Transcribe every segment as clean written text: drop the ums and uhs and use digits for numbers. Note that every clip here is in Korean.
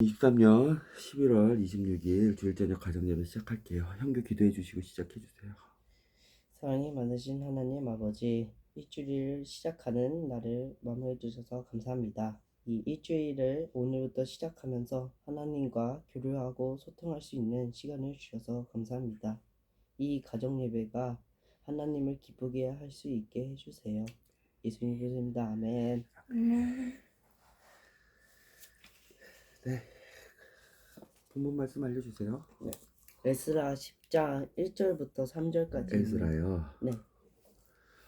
23년 11월 26일 주일 저녁 가정예배 시작할게요. 형규 기도해 주시고 시작해 주세요. 사랑이 많으신 하나님 아버지, 일주일을 시작하는 날을 마무리해 주셔서 감사합니다. 이 일주일을 오늘부터 시작하면서 하나님과 교류하고 소통할 수 있는 시간을 주셔서 감사합니다. 이 가정 예배가 하나님을 기쁘게 할 수 있게 해주세요. 예수님 이름입니다. 아멘. 네. 본문 말씀 알려주세요. 네. 에스라 10장 1절부터 3절까지. 에스라요. 네.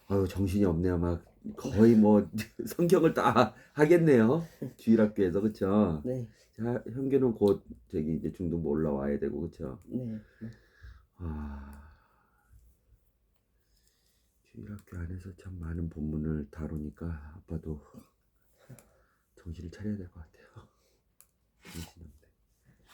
아유 정신이 없네요. 막 거의 뭐 성경을 다 하겠네요. 주일학교에서 그렇죠. 네. 자, 형규는 곧 저기 이제 중등부 올라와야 되고 그렇죠. 네. 주일학교 안에서 참 많은 본문을 다루니까 아빠도 정신을 차려야 될 것 같아요. 정신 없네.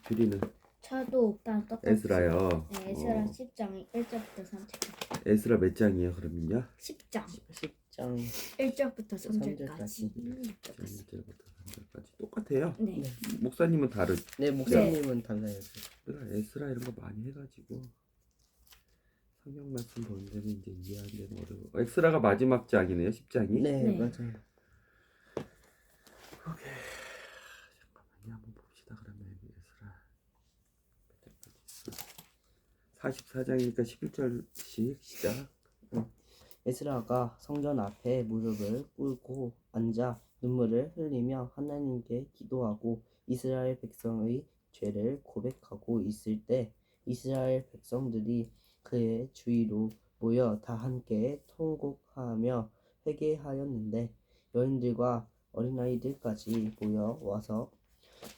규리는 저도 오빠랑 똑같이. 에스라요. 네, 에스라 10장 1절부터 3절까지. 에스라 몇 장이에요 그러면요? 10장 10장 1절부터 3절까지. 3절까지. 1절부터 3절까지 똑같아요. 네. 목사님은 네, 목사님은 달라요. 내가 에스라 이런 거 많이 해가지고 성경 말씀 보는 데는 이제 이해하는 데는 어려워. 에스라가 마지막 장이네요, 10장이. 네, 네. 맞아요. 오케이. 잠깐만요, 한번 봅시다. 그러면 에스라 몇 절까지 있어? 44장이니까 11절씩 시작. 에스라가 성전 앞에 무릎을 꿇고 앉아 눈물을 흘리며 하나님께 기도하고 이스라엘 백성의 죄를 고백하고 있을 때 이스라엘 백성들이 그의 주위로 모여 다 함께 통곡하며 회개하였는데 여인들과 어린아이들까지 모여 와서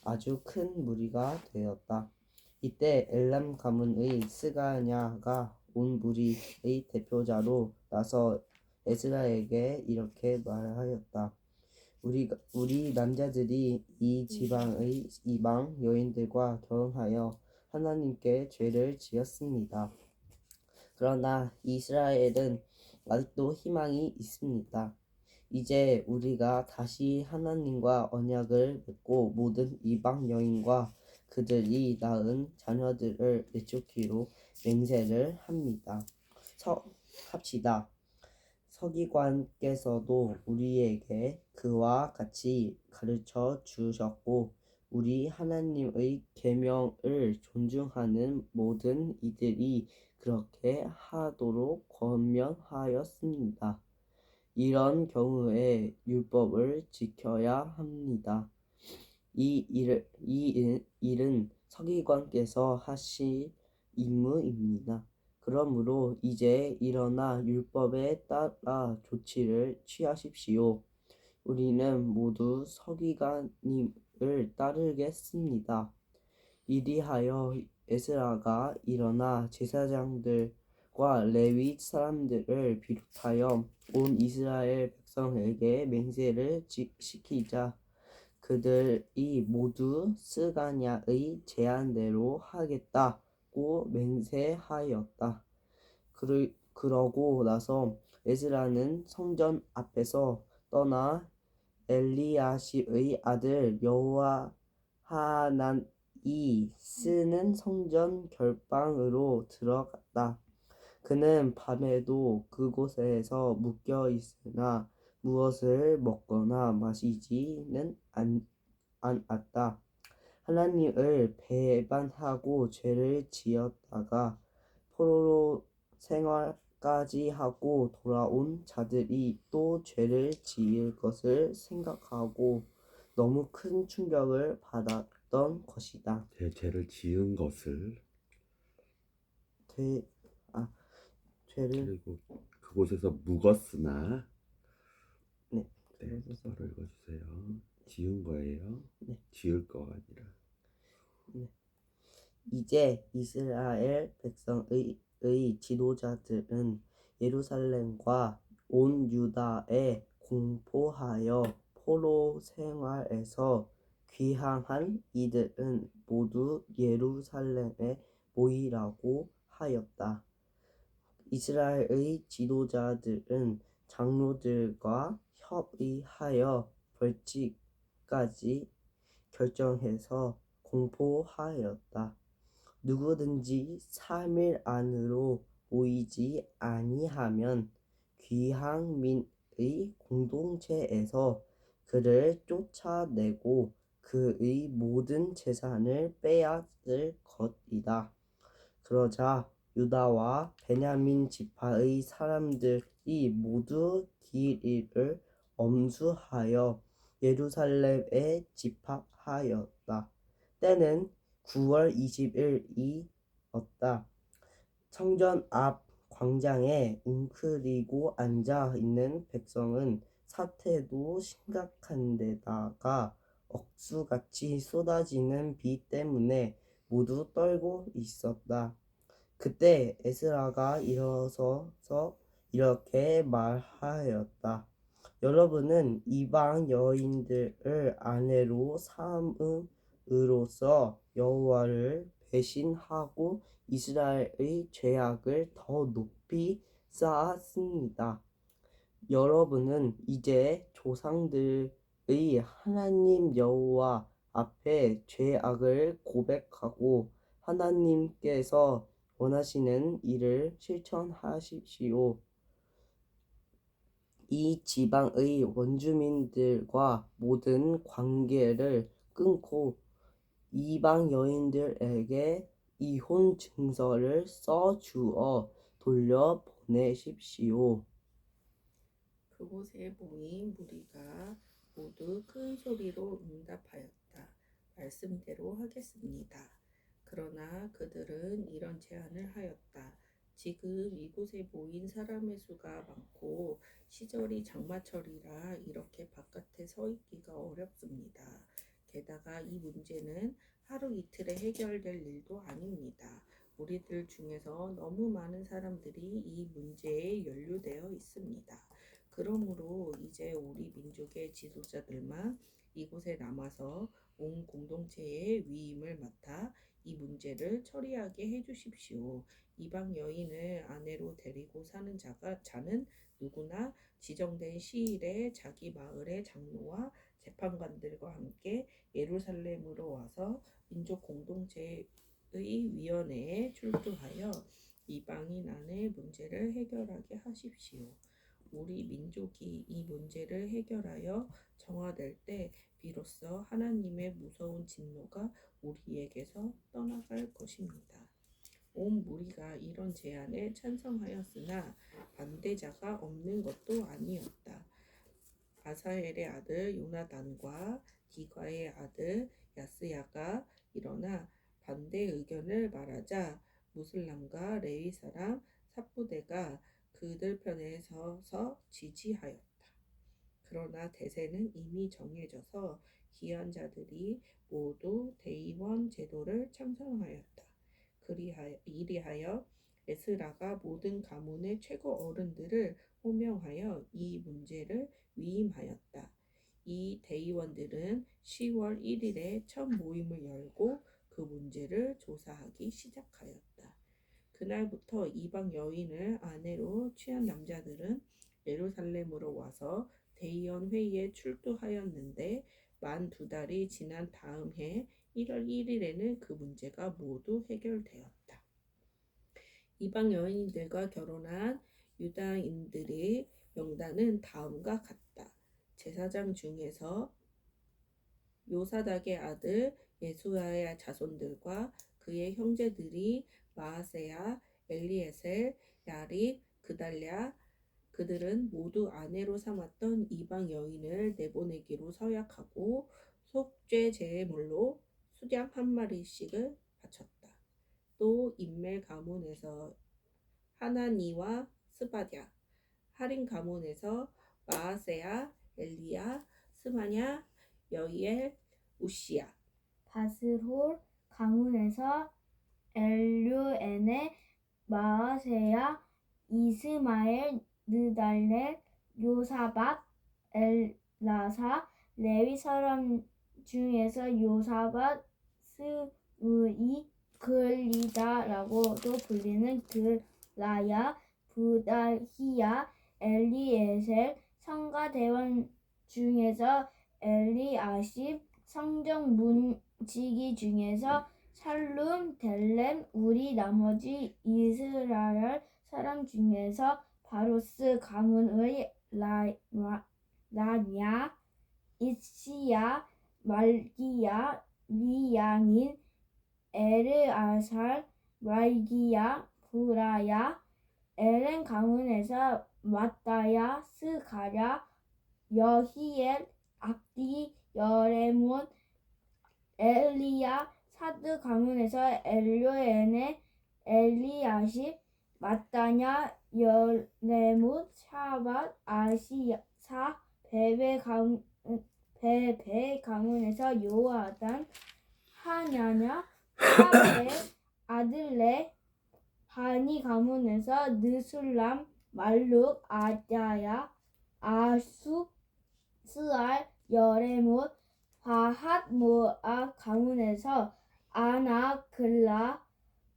아주 큰 무리가 되었다. 이때 엘람 가문의 스가냐가 온 무리의 대표자로 나서 에스라에게 이렇게 말하였다. 우리 남자들이 이 지방의 이방 여인들과 결혼하여 하나님께 죄를 지었습니다. 그러나 이스라엘은 아직도 희망이 있습니다. 이제 우리가 다시 하나님과 언약을 맺고 모든 이방 여인과 그들이 낳은 자녀들을 내쫓기로 맹세를 합시다. 서기관께서도 우리에게 그와 같이 가르쳐 주셨고 우리 하나님의 계명을 존중하는 모든 이들이 그렇게 하도록 권면하였습니다. 이런 경우에 율법을 지켜야 합니다. 이 일은 서기관께서 하실 임무입니다. 그러므로 이제 일어나 율법에 따라 조치를 취하십시오. 우리는 모두 서기관님을 따르겠습니다. 이리하여 에스라가 일어나 제사장들과 레위 사람들을 비롯하여 온 이스라엘 백성에게 맹세를 시키자 그들이 모두 스가냐의 제안대로 하겠다고 맹세하였다. 그러고 나서 에스라는 성전 앞에서 떠나 엘리야십의 아들 여호하난이 쓰는 성전 결방으로 들어갔다. 그는 밤에도 그곳에서 묶여 있으나 무엇을 먹거나 마시지는 않았다. 하나님을 배반하고 죄를 지었다가 포로로 생활까지 하고 돌아온 자들이 또 죄를 지을 것을 생각하고 너무 큰 충격을 받았던 것이다. 죄를 지은 것을 그리고 그곳에서 묵었으나 네. 바로 읽어주세요. 지은 거예요. 네. 지을 거가 아니라. 네. 이제 이스라엘 백성의 지도자들은 예루살렘과 온 유다에 공포하여 포로 생활에서 귀향한 이들은 모두 예루살렘에 모이라고 하였다. 이스라엘의 지도자들은 장로들과 협의하여 벌칙까지 결정해서 공포하였다. 누구든지 3일 안으로 모이지 아니하면 귀향민의 공동체에서 그를 쫓아내고 그의 모든 재산을 빼앗을 것이다. 그러자 유다와 베냐민 지파의 사람들이 모두 길을 엄수하여 예루살렘에 집합하였다. 때는 9월 20일이었다. 성전 앞 광장에 웅크리고 앉아 있는 백성은 사태도 심각한데다가 억수같이 쏟아지는 비 때문에 모두 떨고 있었다. 그때 에스라가 일어서서 이렇게 말하였다. 여러분은 이방 여인들을 아내로 삼음으로써 여호와를 배신하고 이스라엘의 죄악을 더 높이 쌓았습니다. 여러분은 이제 조상들의 하나님 여호와 앞에 죄악을 고백하고 하나님께서 원하시는 일을 실천하십시오. 이 지방의 원주민들과 모든 관계를 끊고 이방 여인들에게 이혼 증서를 써주어 돌려보내십시오. 그곳에 모인 무리가 모두 큰 소리로 응답하였다. 말씀대로 하겠습니다. 그러나 그들은 이런 제안을 하였다. 지금 이곳에 모인 사람의 수가 많고 시절이 장마철이라 이렇게 바깥에 서 있기가 어렵습니다. 게다가 이 문제는 하루 이틀에 해결될 일도 아닙니다. 우리들 중에서 너무 많은 사람들이 이 문제에 연루되어 있습니다. 그러므로 이제 우리 민족의 지도자들만 이곳에 남아서 온 공동체의 위임을 맡아 이 문제를 처리하게 해주십시오. 이방 여인을 아내로 데리고 사는 자는 누구나 지정된 시일에 자기 마을의 장로와 재판관들과 함께 예루살렘으로 와서 민족 공동체의 위원회에 출두하여 이방인 아내의 문제를 해결하게 하십시오. 우리 민족이 이 문제를 해결하여 정화될 때 비로소 하나님의 무서운 진노가 우리에게서 떠나갈 것입니다. 온 무리가 이런 제안에 찬성하였으나 반대자가 없는 것도 아니었다. 아사헬의 아들 요나단과 디과의 아들 야스야가 일어나 반대 의견을 말하자 무슬람과 레위 사람 삽부대가 그들 편에 서서 지지하였다. 그러나 대세는 이미 정해져서 귀한 자들이 모두 대의원 제도를 찬성하였다. 이리하여 에스라가 모든 가문의 최고 어른들을 호명하여 이 문제를 위임하였다. 이 대의원들은 10월 1일에 첫 모임을 열고 그 문제를 조사하기 시작하였다. 그날부터 이방 여인을 아내로 취한 남자들은 예루살렘으로 와서 대의원 회의에 출두하였는데 만 2달이 지난 다음 해 1월 1일에는 그 문제가 모두 해결되었다. 이방 여인들과 결혼한 유다인들의 명단은 다음과 같다. 제사장 중에서 요사닥의 아들 예수야의 자손들과 그의 형제들이 마아세야, 엘리에셀, 야립, 그달랴 그들은 모두 아내로 삼았던 이방 여인을 내보내기로 서약하고 속죄 제물로 수장 1마리씩을 바쳤다. 또 인멜 가문에서 하나니와 스바랴, 하린 가문에서 마아세야, 엘리야, 스마냐, 여이엘, 우시야, 바스홀 가문에서 엘류에네, 마아세야, 이스마엘, 느달렐, 요사박, 엘라사, 레위 사람 중에서 요사박, 스우이, 글리다라고도 불리는 글라야, 부다히야, 엘리에셀, 성가대원 중에서 엘리아십, 성정 지기 중에서 살룸, 델렘, 우리 나머지 이스라엘 사람 중에서 바로스 가문의 라냐, 이시야, 말기야, 미양인, 에르아살, 말기야, 부라야, 엘렌 가문에서 마따야, 스가랴, 여히엘, 압디, 여레몬, 엘리야, 사드 가문에서 엘료에네, 엘리야십, 마따냐, 여레몬, 샤밧, 아시사, 베베 가문에서 요아단, 하냐냐, 사베, 아들레, 바니 가문에서 느술람, 말룩, 아다야, 아수, 스알, 여레못, 바핫 모아 가문에서 아나, 글라,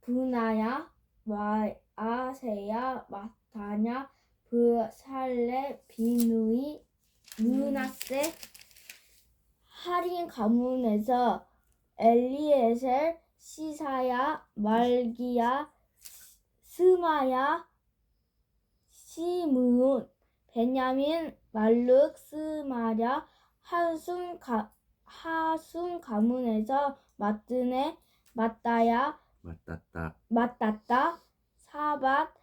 부나야, 마아세야, 마타냐, 브살레, 비누이, 므낫세, 하린 가문에서 엘리에셀, 시사야, 말기야, 스마야, 시므온, 베냐민, 말룩, 스마랴, 하숨 가문에서 마뜨네, 마따야, 맞다. 사밧,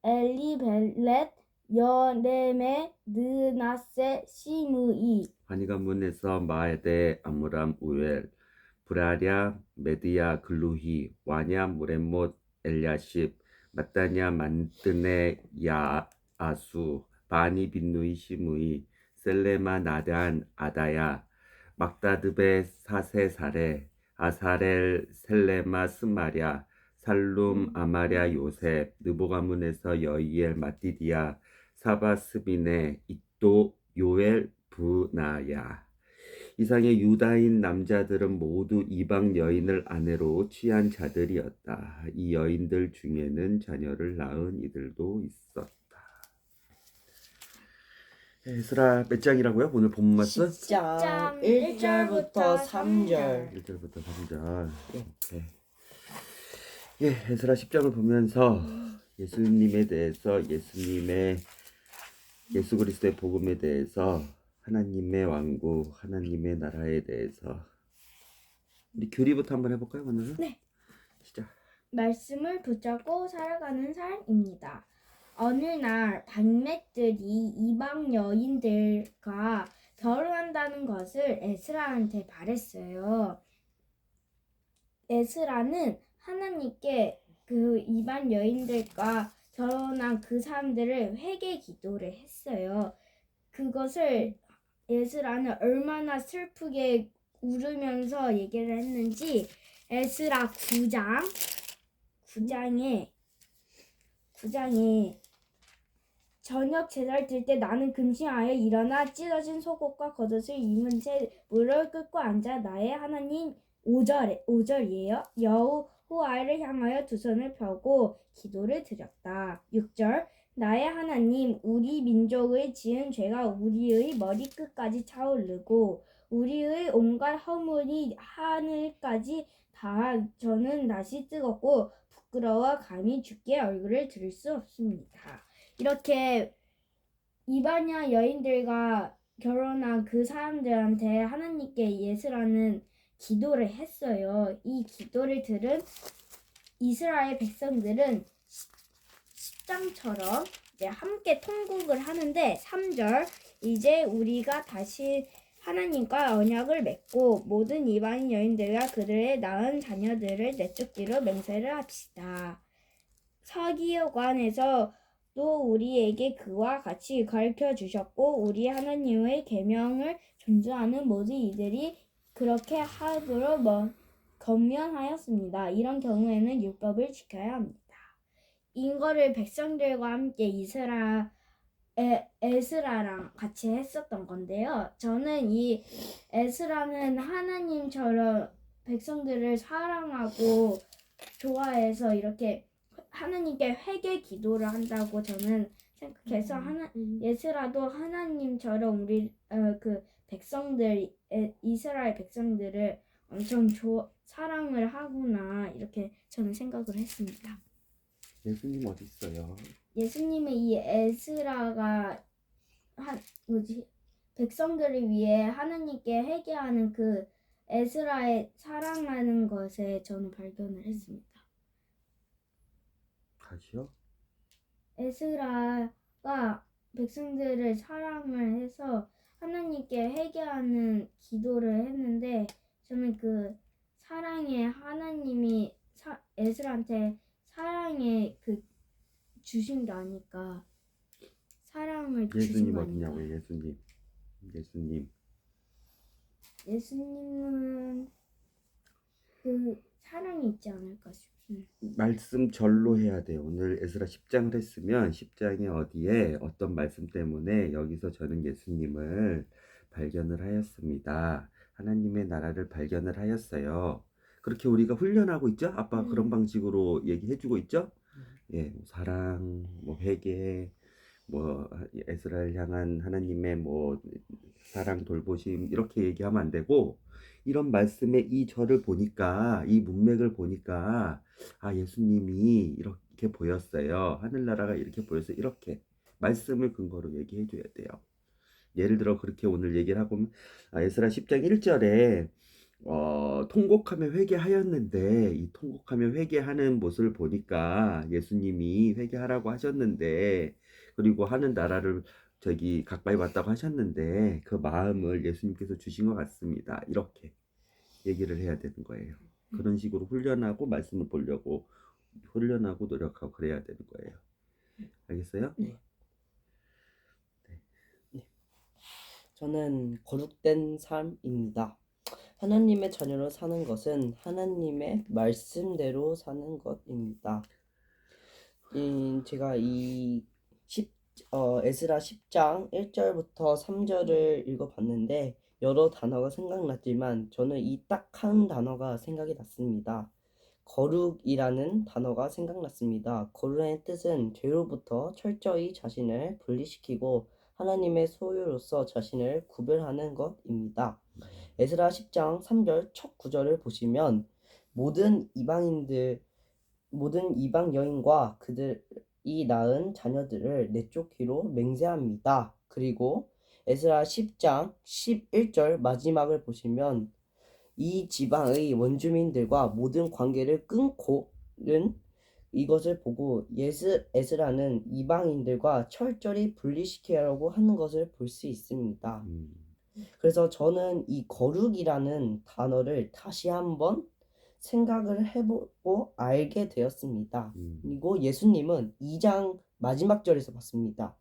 엘리벨렛, 여레메, 느나세, 시므이. 바니 가문에서 마에데, 아므람, 우엘, 브라랴, 메드야, 글루히, 와냐, 무레못, 엘야십, 마따냐, 만뜨네, 야아수, 바니, 빈누이, 시므이, 셀레마, 나단, 아다야, 막다드베, 사세, 사레, 아사렐, 셀레마, 스마랴, 살룸, 아마랴, 요셉, 느보 가문에서 여이엘, 마띠디야, 사바, 스비네, 이또, 요엘, 부나야. 이상의 유다인 남자들은 모두 이방 여인을 아내로 취한 자들이었다. 이 여인들 중에는 자녀를 낳은 이들도 있었다. 에스라 몇 장이라고요? 오늘 본문 말씀? 10장 1절부터 1절부터 3절. 1절부터 3절. 오케이. 예, 에스라 10장을 보면서 예수님에 대해서, 예수 그리스도의 복음에 대해서, 하나님의 왕국, 하나님의 나라에 대해서 우리 교리부터 한번 해볼까요, 오늘은? 네. 시작. 말씀을 붙잡고 살아가는 삶입니다. 어느 날 방맥들이 이방 여인들과 결혼한다는 것을 에스라한테 말했어요. 에스라는 하나님께 그 이방 여인들과 결혼한 그 사람들을 회개 기도를 했어요. 그것을 에스라는 얼마나 슬프게 울으면서 얘기를 했는지 에스라 9장에 저녁 제사를 들 때 나는 금식하여 일어나 찢어진 속옷과 겉옷을 입은 채 물을 끓고 앉아 나의 하나님 5절이에요. 여호와를 향하여 두 손을 펴고 기도를 드렸다. 6절 나의 하나님 우리 민족의 지은 죄가 우리의 머리끝까지 차오르고 우리의 온갖 허물이 하늘까지 닿아 저는 다시 뜨겁고 부끄러워 감히 주께 얼굴을 들을 수 없습니다. 이렇게 이방야 여인들과 결혼한 그 사람들한테 하나님께 예수라는 기도를 했어요. 이 기도를 들은 이스라엘 백성들은 10장처럼 함께 통곡을 하는데 3절 이제 우리가 다시 하나님과 언약을 맺고 모든 이방인 여인들과 그들의 낳은 자녀들을 내쫓기로 맹세를 합시다. 서기관에서 또 우리에게 그와 같이 가르쳐 주셨고 우리 하나님의 계명을 존중하는 모든 이들이 그렇게 하도록 권면하였습니다. 이런 경우에는 율법을 지켜야 합니다. 이거를 백성들과 함께 에스라랑 같이 했었던 건데요. 저는 이 에스라는 하나님처럼 백성들을 사랑하고 좋아해서 이렇게 하나님께 회개 기도를 한다고 저는 생각해서 에스라도 하나님처럼 우리 그 백성들 이스라엘 백성들을 엄청 사랑을 하구나 이렇게 저는 생각을 했습니다. 예수님 어디 있어요? 예수님의 이 에스라가 백성들을 위해 하나님께 회개하는 그 에스라의 사랑하는 것에 저는 발견을 했습니다. 다시요? 에스라가 백성들을 사랑을 해서 하나님께 회개하는 기도를 했는데 저는 그 사랑의 하나님이 에스라한테 사랑의 그 주신 게 아닐까. 사랑을 주신 예수님 거 아닐까. 어디냐고요? 예수님. 예수님은 그 사랑이 있지 않을까 싶습니다. 말씀 절로 해야 돼요. 오늘 에스라 10장을 했으면 10장에 어디에 어떤 말씀 때문에 여기서 저는 예수님을 발견을 하였습니다. 하나님의 나라를 발견을 하였어요. 그렇게 우리가 훈련하고 있죠? 아빠가 그런 방식으로 얘기해주고 있죠? 예, 뭐 사랑, 뭐 회개, 뭐 에스라를 향한 하나님의 뭐 사랑, 돌보심 이렇게 얘기하면 안 되고, 이런 말씀의 이 절을 보니까, 이 문맥을 보니까 아, 예수님이 이렇게 보였어요. 하늘나라가 이렇게 보였어요. 이렇게 말씀을 근거로 얘기해 줘야 돼요. 예를 들어 그렇게 오늘 얘기를 하고 에스라 10장 1절에 통곡하며 회개하였는데, 이 통곡하며 회개하는 모습을 보니까 예수님이 회개하라고 하셨는데, 그리고 하는 나라를 가까이 왔다고 하셨는데 그 마음을 예수님께서 주신 것 같습니다. 이렇게 얘기를 해야 되는 거예요. 그런 식으로 훈련하고 말씀을 보려고 훈련하고 노력하고 그래야 되는 거예요. 알겠어요? 네. 저는 거룩된 삶입니다. 하나님의 자녀로 사는 것은 하나님의 말씀대로 사는 것입니다. 제가 에스라 10장 1절부터 3절을 읽어봤는데 여러 단어가 생각났지만 저는 이 딱 한 단어가 생각이 났습니다. 거룩이라는 단어가 생각났습니다. 거룩의 뜻은 죄로부터 철저히 자신을 분리시키고 하나님의 소유로서 자신을 구별하는 것입니다. 에스라 10장 3절 첫 구절을 보시면 모든 이방 여인과 그들이 낳은 자녀들을 내쫓기로 맹세합니다. 그리고 에스라 10장 11절 마지막을 보시면 이 지방의 원주민들과 모든 관계를 끊고는 이것을 보고 에스라는 이방인들과 철저히 분리시키려고 하는 것을 볼 수 있습니다. 그래서 저는 이 거룩이라는 단어를 다시 한번 생각을 해보고 알게 되었습니다. 그리고 예수님은 2장 마지막 절에서 봤습니다.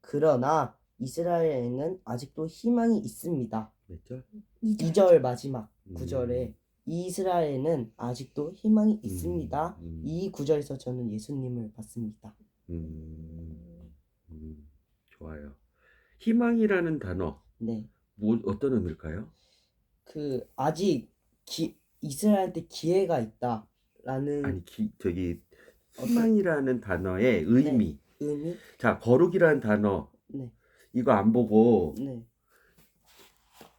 그러나 이스라엘에는 아직도 희망이 있습니다. 몇 절? 2절 마지막 구절에 이스라엘에는 아직도 희망이 있습니다. 이 구절에서 저는 예수님을 봤습니다. 좋아요. 희망이라는 단어, 네. 어떤 의미일까요? 아직 이스라엘한테 기회가 있다라는 아니, 희망이라는 단어의 의미. 의미? 자, 거룩이라는 단어, 네. 이거 안 보고 네.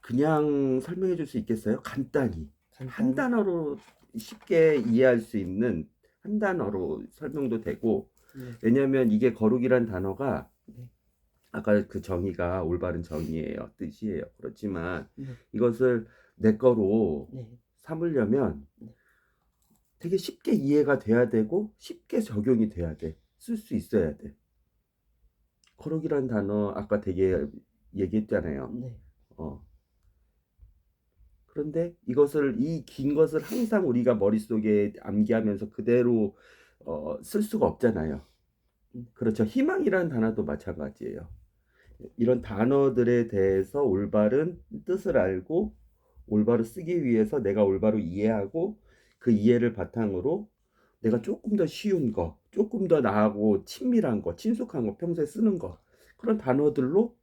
그냥 설명해 줄 수 있겠어요? 간단히. 한 단어로 쉽게 이해할 수 있는 한 단어로 설명도 되고, 왜냐면 이게 거룩이란 단어가 아까 그 정의가 올바른 정의예요, 뜻이에요. 그렇지만 이것을 내 거로 삼으려면 되게 쉽게 이해가 돼야 되고 쉽게 적용이 돼야 돼. 쓸 수 있어야 돼. 거룩이란 단어 아까 되게 얘기했잖아요. 네. 그런데 이 긴 것을 항상 우리가 머릿속에 암기하면서 그대로 쓸 수가 없잖아요. 그렇죠. 희망이라는 단어도 마찬가지예요. 이런 단어들에 대해서 올바른 뜻을 알고 올바로 쓰기 위해서 내가 올바로 이해하고 그 이해를 바탕으로 내가 조금 더 쉬운 거, 조금 더 나하고 친밀한 거, 친숙한 거, 평소에 쓰는 거, 그런 단어들로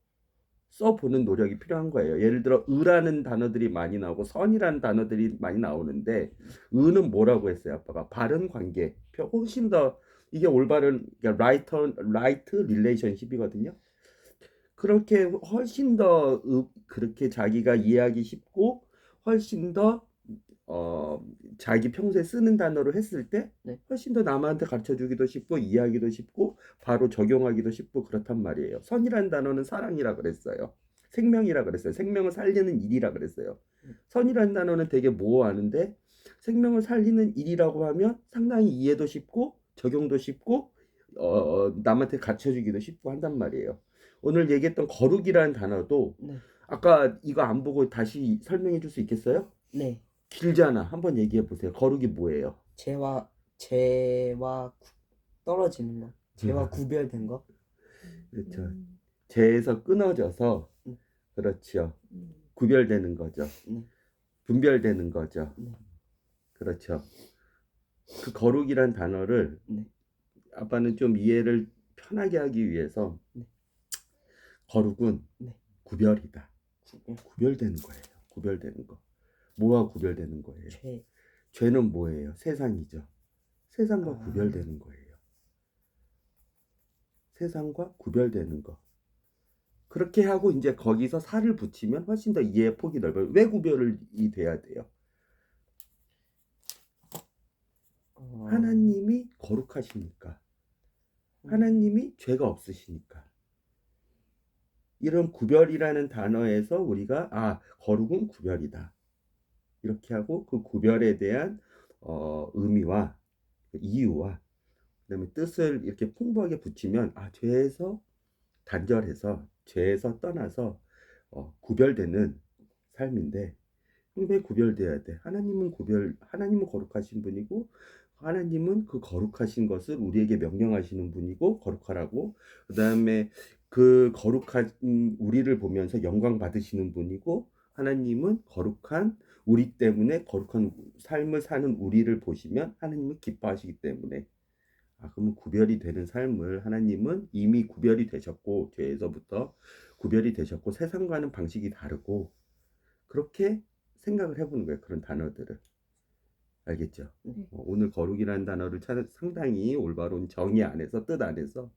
써보는 노력이 필요한 거예요. 예를 들어 의라는 단어들이 많이 나오고 선이라는 단어들이 많이 나오는데 의는 뭐라고 했어요? 아빠가 바른 관계, 훨씬 더 이게 올바른 right relationship이거든요. 그렇게 훨씬 더 그렇게 자기가 이해하기 쉽고 훨씬 더 자기 평소에 쓰는 단어로 했을 때 네. 훨씬 더 남한테 가르쳐 주기도 쉽고 이해하기도 쉽고 바로 적용하기도 쉽고 그렇단 말이에요. 선이라는 단어는 사랑이라 그랬어요. 생명이라 그랬어요. 생명을 살리는 일이라 그랬어요. 선이라는 단어는 되게 모호하는데 생명을 살리는 일이라고 하면 상당히 이해도 쉽고 적용도 쉽고 남한테 가르쳐 주기도 쉽고 한단 말이에요. 오늘 얘기했던 거룩이라는 단어도 네. 아까 이거 안 보고 다시 설명해 줄 수 있겠어요? 네. 길잖아. 한번 얘기해 보세요. 거룩이 뭐예요? 죄와 떨어지는 거. 죄와 구별된 거. 그렇죠. 음, 죄에서 끊어져서 음. 그렇죠. 음, 구별되는 거죠. 네. 분별되는 거죠. 네. 그렇죠. 그 거룩이란 단어를 네. 아빠는 좀 이해를 편하게 하기 위해서 네. 거룩은 네. 구별이다. 구별. 구별되는 거예요. 구별되는 거. 뭐와 구별되는 거예요? 죄. 죄는 뭐예요? 세상이죠. 세상과 아. 구별되는 거예요. 세상과 구별되는 거. 그렇게 하고 이제 거기서 살을 붙이면 훨씬 더 이해의 폭이 넓어요. 왜 구별이 돼야 돼요? 하나님이 거룩하시니까. 하나님이 죄가 없으시니까. 이런 구별이라는 단어에서 우리가 거룩은 구별이다. 이렇게 하고 그 구별에 대한 의미와 이유와 그다음에 뜻을 이렇게 풍부하게 붙이면 죄에서 단절해서 죄에서 떠나서 구별되는 삶인데 왜 구별돼야 돼? 하나님은 거룩하신 분이고 하나님은 그 거룩하신 것을 우리에게 명령하시는 분이고 거룩하라고 그다음에 그 거룩한 우리를 보면서 영광 받으시는 분이고 하나님은 거룩한 우리 때문에 거룩한 삶을 사는 우리를 보시면 하나님은 기뻐하시기 때문에 그러면 구별이 되는 삶을 하나님은 이미 구별이 되셨고 죄에서부터 구별이 되셨고 세상과는 방식이 다르고 그렇게 생각을 해보는 거예요. 그런 단어들을. 알겠죠? 오늘 거룩이라는 단어를 상당히 올바른 정의 안에서 뜻 안에서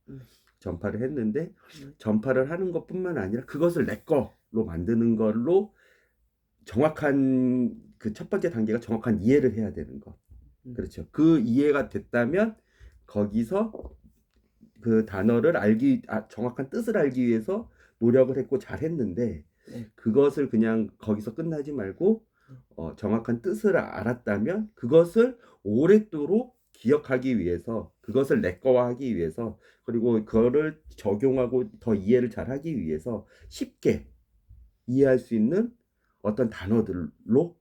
전파를 했는데 전파를 하는 것뿐만 아니라 그것을 내 거로 만드는 걸로 정확한 그 첫 번째 단계가 정확한 이해를 해야 되는 거. 그렇죠. 그 이해가 됐다면 거기서 그 단어를 정확한 뜻을 알기 위해서 노력을 했고 잘했는데 네. 그것을 그냥 거기서 끝나지 말고 정확한 뜻을 알았다면 그것을 오랫도록 기억하기 위해서 그것을 내 거화하기 위해서 그리고 그거를 적용하고 더 이해를 잘하기 위해서 쉽게 이해할 수 있는 어떤 단어들로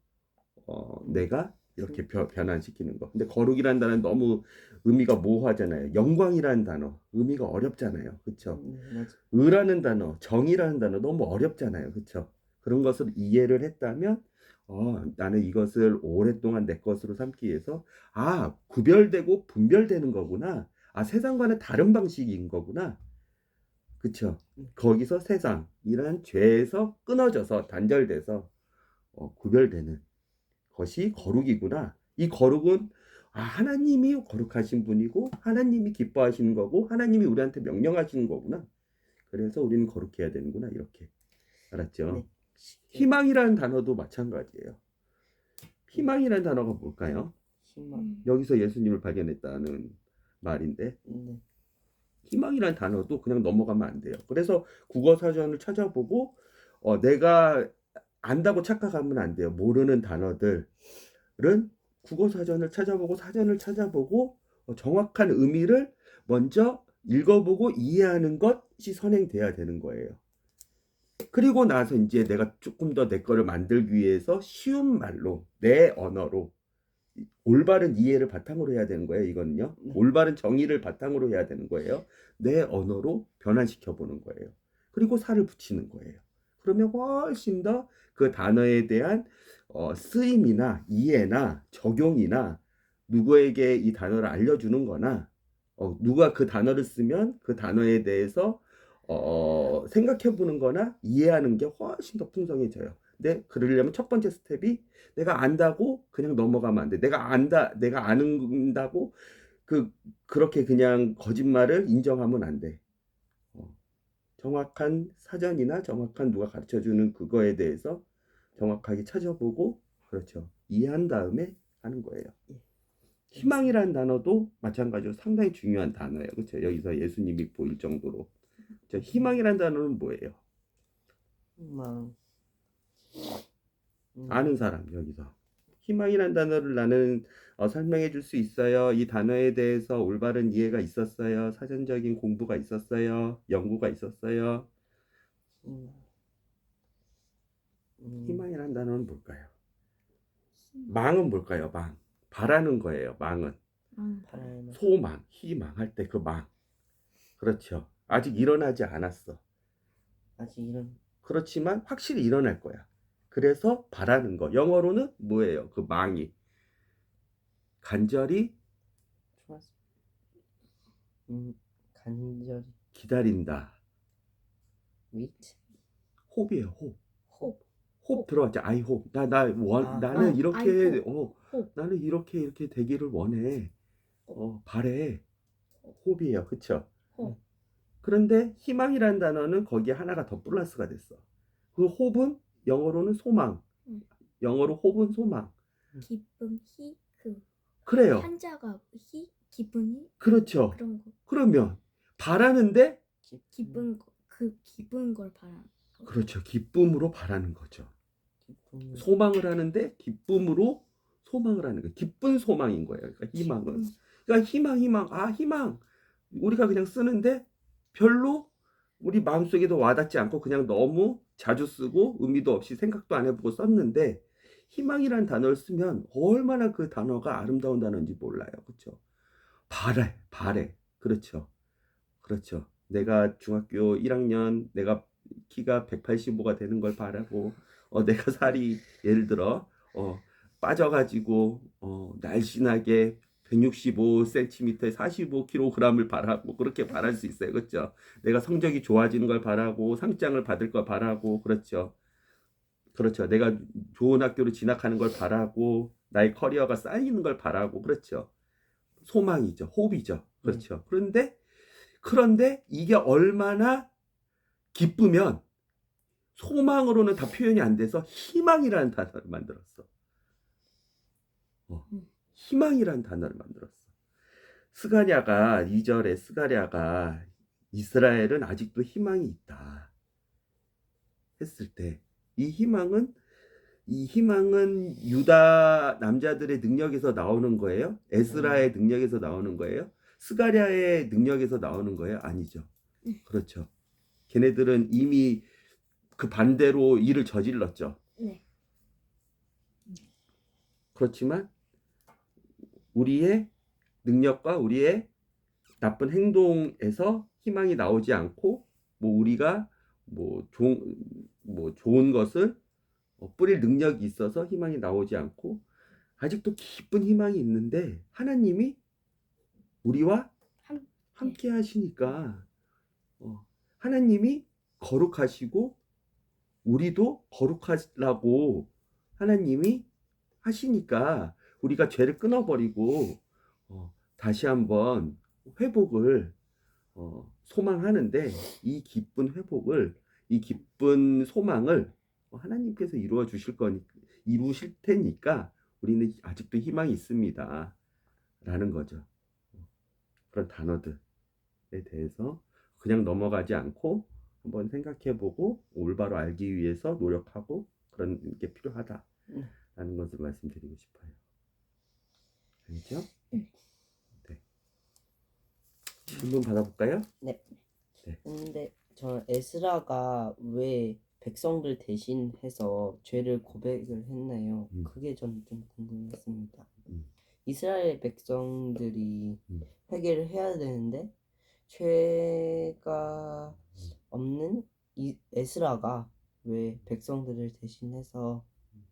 내가 이렇게 변환시키는 거. 근데 거룩이라는 단어는 너무 의미가 모호하잖아요. 영광이라는 단어 의미가 어렵잖아요. 그렇죠? 맞아. 의라는 단어, 정의라는 단어 너무 어렵잖아요. 그렇죠? 그런 것을 이해를 했다면 나는 이것을 오랫동안 내 것으로 삼기 위해서 구별되고 분별되는 거구나. 세상과는 다른 방식인 거구나. 그렇죠? 거기서 세상이란 죄에서 끊어져서 단절돼서 구별되는 것이 거룩이구나. 이 거룩은 하나님이 거룩하신 분이고 하나님이 기뻐하시는 거고 하나님이 우리한테 명령하시는 거구나. 그래서 우리는 거룩해야 되는구나. 이렇게 알았죠? 네. 희망이라는 단어도 마찬가지예요. 희망이라는 단어가 뭘까요? 희망. 여기서 예수님을 발견했다는 말인데 네. 희망이라는 단어도 그냥 넘어가면 안 돼요. 그래서 국어사전을 찾아보고 내가 안다고 착각하면 안 돼요. 모르는 단어들은 국어사전을 찾아보고 사전을 찾아보고 정확한 의미를 먼저 읽어보고 이해하는 것이 선행돼야 되는 거예요. 그리고 나서 이제 내가 조금 더 내 거를 만들기 위해서 쉬운 말로 내 언어로 올바른 이해를 바탕으로 해야 되는 거예요. 이거는요. 올바른 정의를 바탕으로 해야 되는 거예요. 내 언어로 변환시켜 보는 거예요. 그리고 살을 붙이는 거예요. 그러면 훨씬 더 그 단어에 대한 쓰임이나 이해나 적용이나 누구에게 이 단어를 알려주는 거나 누가 그 단어를 쓰면 그 단어에 대해서 생각해 보는 거나 이해하는 게 훨씬 더 풍성해져요. 근데 그러려면 첫 번째 스텝이 내가 안다고 그냥 넘어가면 안 돼. 내가 안다고 그렇게 그냥 거짓말을 인정하면 안 돼. 정확한 사전이나 정확한 누가 가르쳐 주는 그거에 대해서 정확하게 찾아보고 그렇죠. 이해한 다음에 하는 거예요. 예. 희망이라는 단어도 마찬가지로 상당히 중요한 단어예요. 그렇죠. 여기서 예수님이 보일 정도로. 희망이라는 단어는 뭐예요? 희망. 아는 사람 여기서. 희망이라는 단어를 나는 설명해 줄 수 있어요. 이 단어에 대해서 올바른 이해가 있었어요. 사전적인 공부가 있었어요. 연구가 있었어요. 음, 희망이라는 단어는 뭘까요? 망은 뭘까요? 망. 바라는 거예요. 망은. 바랄만. 소망, 희망 할 때 그 망. 그렇죠. 아직 일어나지 않았어. 아직 이런 그렇지만 확실히 일어날 거야. 그래서 바라는 거. 영어로는 뭐예요? 그 망이. 간절히 좋았어. 간절히 기다린다. wait. 호흡이에요, 호흡. 호흡. 호흡 들어왔죠. I hope. 나는 I 이렇게, hope. 호흡. 나는 이렇게 되기를 원해. 바래. 호흡이에요. 그쵸? 호흡. 그런데 희망이라는 단어는 거기에 하나가 더 플러스가 됐어. 그 호흡은 영어로는 소망. 영어로 호흡은 소망. 기쁨, 그래요. 한자가 기분이 그렇죠. 그런 거. 그러면 바라는데 기쁜 거, 기쁜 걸 바라는 거. 그렇죠. 기쁨으로 바라는 거죠. 기쁨. 소망을 하는데 기쁨으로 소망을 하는 거예요. 기쁜 소망인 거예요. 그러니까 희망은. 그러니까 희망. 우리가 그냥 쓰는데 별로 우리 마음속에도 와닿지 않고 그냥 너무 자주 쓰고 의미도 없이 생각도 안 해보고 썼는데 희망이라는 단어를 쓰면 얼마나 그 단어가 아름다운 단어인지 몰라요. 그렇죠? 바래. 그렇죠. 내가 중학교 1학년 내가 키가 185가 되는 걸 바라고 내가 살이 예를 들어 빠져가지고 날씬하게 165cm에 45kg을 바라고 그렇게 바랄 수 있어요. 그렇죠? 내가 성적이 좋아지는 걸 바라고 상장을 받을 걸 바라고 그렇죠. 내가 좋은 학교로 진학하는 걸 바라고 나의 커리어가 쌓이는 걸 바라고 그렇죠. 소망이죠. 호흡이죠. 그렇죠. 그런데 이게 얼마나 기쁘면 소망으로는 다 표현이 안 돼서 희망이라는 단어를 만들었어. 희망이라는 단어를 만들었어. 스가랴가 2절에 스가랴가 이스라엘은 아직도 희망이 있다 했을 때 이 희망은 유다 남자들의 능력에서 나오는 거예요? 에스라의 능력에서 나오는 거예요? 스가랴의 능력에서 나오는 거예요? 아니죠. 그렇죠. 걔네들은 이미 그 반대로 일을 저질렀죠. 네. 그렇지만 우리의 능력과 우리의 나쁜 행동에서 희망이 나오지 않고 우리가 좋은 것을 뿌릴 능력이 있어서 희망이 나오지 않고 아직도 기쁜 희망이 있는데 하나님이 우리와 함께 하시니까 하나님이 거룩하시고 우리도 거룩하라고 하나님이 하시니까 우리가 죄를 끊어버리고 다시 한번 회복을 소망하는데 이 기쁜 회복을 이 기쁜 소망을 하나님께서 이루실 테니까 우리는 아직도 희망이 있습니다 라는 거죠. 그런 단어들에 대해서 그냥 넘어가지 않고 한번 생각해보고 올바로 알기 위해서 노력하고 그런 게 필요하다라는 것을 말씀드리고 싶어요. 알겠죠? 네. 질문 받아볼까요? 네. 네. 근데 저 에스라가 왜 백성들 대신해서 죄를 고백을 했나요? 그게 전 좀 궁금했습니다. 이스라엘 백성들이 회개를 해야 되는데 죄가 없는 에스라가 왜 백성들을 대신해서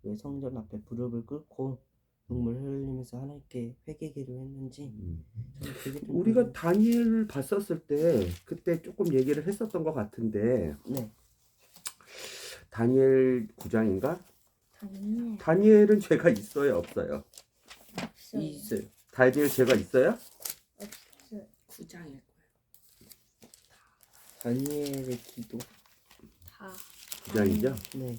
왜 성전 앞에 무릎을 꿇고 눈물 흘리면서 하나님께 회개기를 했는지 저는 그게 좀 우리가 다니엘을 봤었을 때 그때 조금 얘기를 했었던 것 같은데 네. 다니엘 9장인가? 다니엘. 다니엘은 죄가 있어요? 없어요? 없어요. 있어요. 다니엘 죄가 있어요? 없어요. 9장일 거예요. 다니엘의 기도. 다. 9장이죠? 네.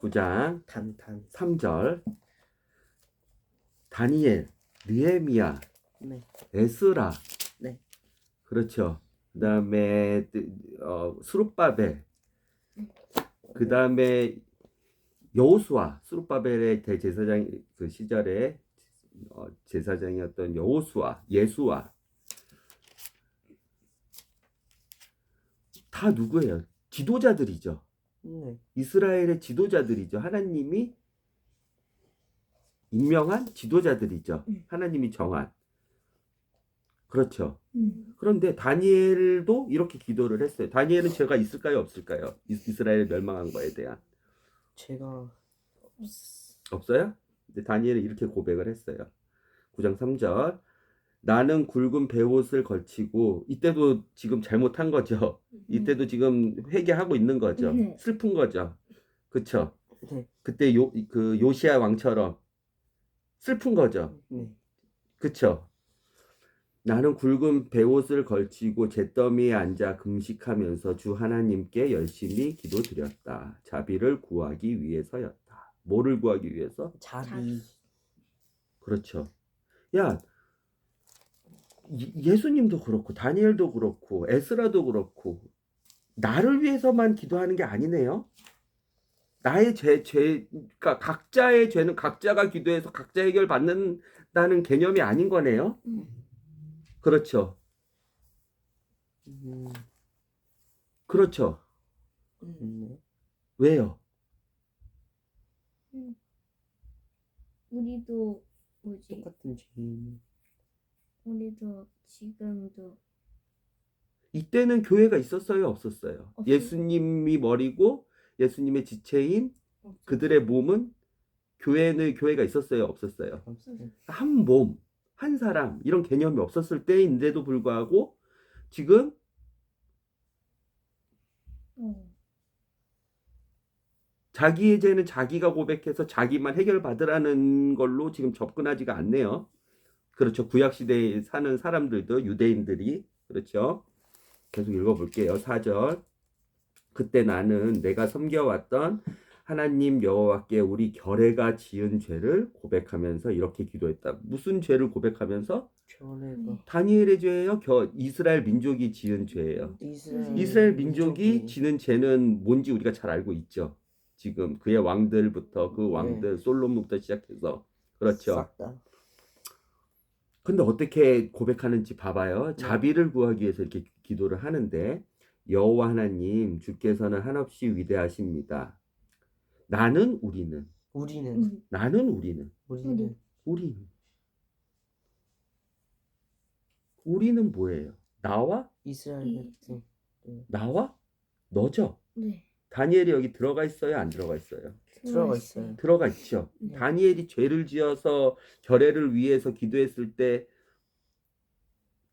9장 탄탄. 3절 다니엘, 느헤미야, 네. 에스라. 네. 그렇죠. 그다음에 스룹바벨. 그다음에 여호수아. 스룹바벨의 대제사장 그 시절에 제사장이었던 여호수아, 예수아. 다 누구예요? 지도자들이죠. 네. 이스라엘의 지도자들이죠. 하나님이 임명한 지도자들이죠. 하나님이 정한. 그렇죠. 그런데 다니엘도 이렇게 기도를 했어요. 다니엘은 죄가 있을까요, 없을까요? 이스라엘 멸망한 거에 대한. 제가 없어요? 근데 다니엘은 이렇게 고백을 했어요. 9장 3절. 나는 굵은 베옷을 걸치고, 이때도 지금 잘못한 거죠. 이때도 지금 회개하고 있는 거죠. 네. 슬픈 거죠. 그쵸? 네. 그때 요시야 왕처럼 슬픈 거죠. 네. 그쵸? 나는 굵은 베옷을 걸치고 잿더미에 앉아 금식하면서 주 하나님께 열심히 기도드렸다. 자비를 구하기 위해서였다. 뭐를 구하기 위해서? 자비. 그렇죠. 야, 예수님도 그렇고 다니엘도 그렇고 에스라도 그렇고 나를 위해서만 기도하는 게 아니네요. 나의 그러니까 각자의 죄는 각자가 기도해서 각자 해결받는다는 개념이 아닌 거네요. 그렇죠. 그렇죠. 네. 왜요? 우리도 뭐지? 똑같은 죄인. 우리도 지금도 이때는 교회가 있었어요, 없었어요? 없어요. 예수님이 머리고 예수님의 지체인 그들의 몸은 교회가 있었어요, 없었어요? 없어요. 한 몸, 한 사람 이런 개념이 없었을 때인데도 불구하고 지금 자기의 죄는 자기가 고백해서 자기만 해결받으라는 걸로 지금 접근하지가 않네요. 그렇죠. 구약시대에 사는 사람들도 유대인들이 그렇죠. 계속 읽어볼게요. 4절. 그때 나는 내가 섬겨왔던 하나님 여호와께 우리 결례가 지은 죄를 고백하면서 이렇게 기도했다. 무슨 죄를 고백하면서? 결례가 다니엘의 죄예요? 이스라엘 민족이 지은 죄예요. 이스라엘 민족이 지는 죄는 뭔지 우리가 잘 알고 있죠. 지금 그의 왕들부터 그 왕들 솔로몬부터 시작해서 그렇죠. 싹 다. 근데 어떻게 고백하는지 봐봐요. 자비를 구하기 위해서 이렇게 기도를 하는데 여호와 하나님 주께서는 한없이 위대하십니다. 나는 우리는 나는 우리는 뭐예요? 나와? 이스라엘 백성. 나와? 너죠? 네. 다니엘이 여기 들어가 있어요? 안 들어가 있어요? 들어가 있어요. 들어가 있죠. 네. 다니엘이 죄를 지어서 결례를 위해서 기도했을 때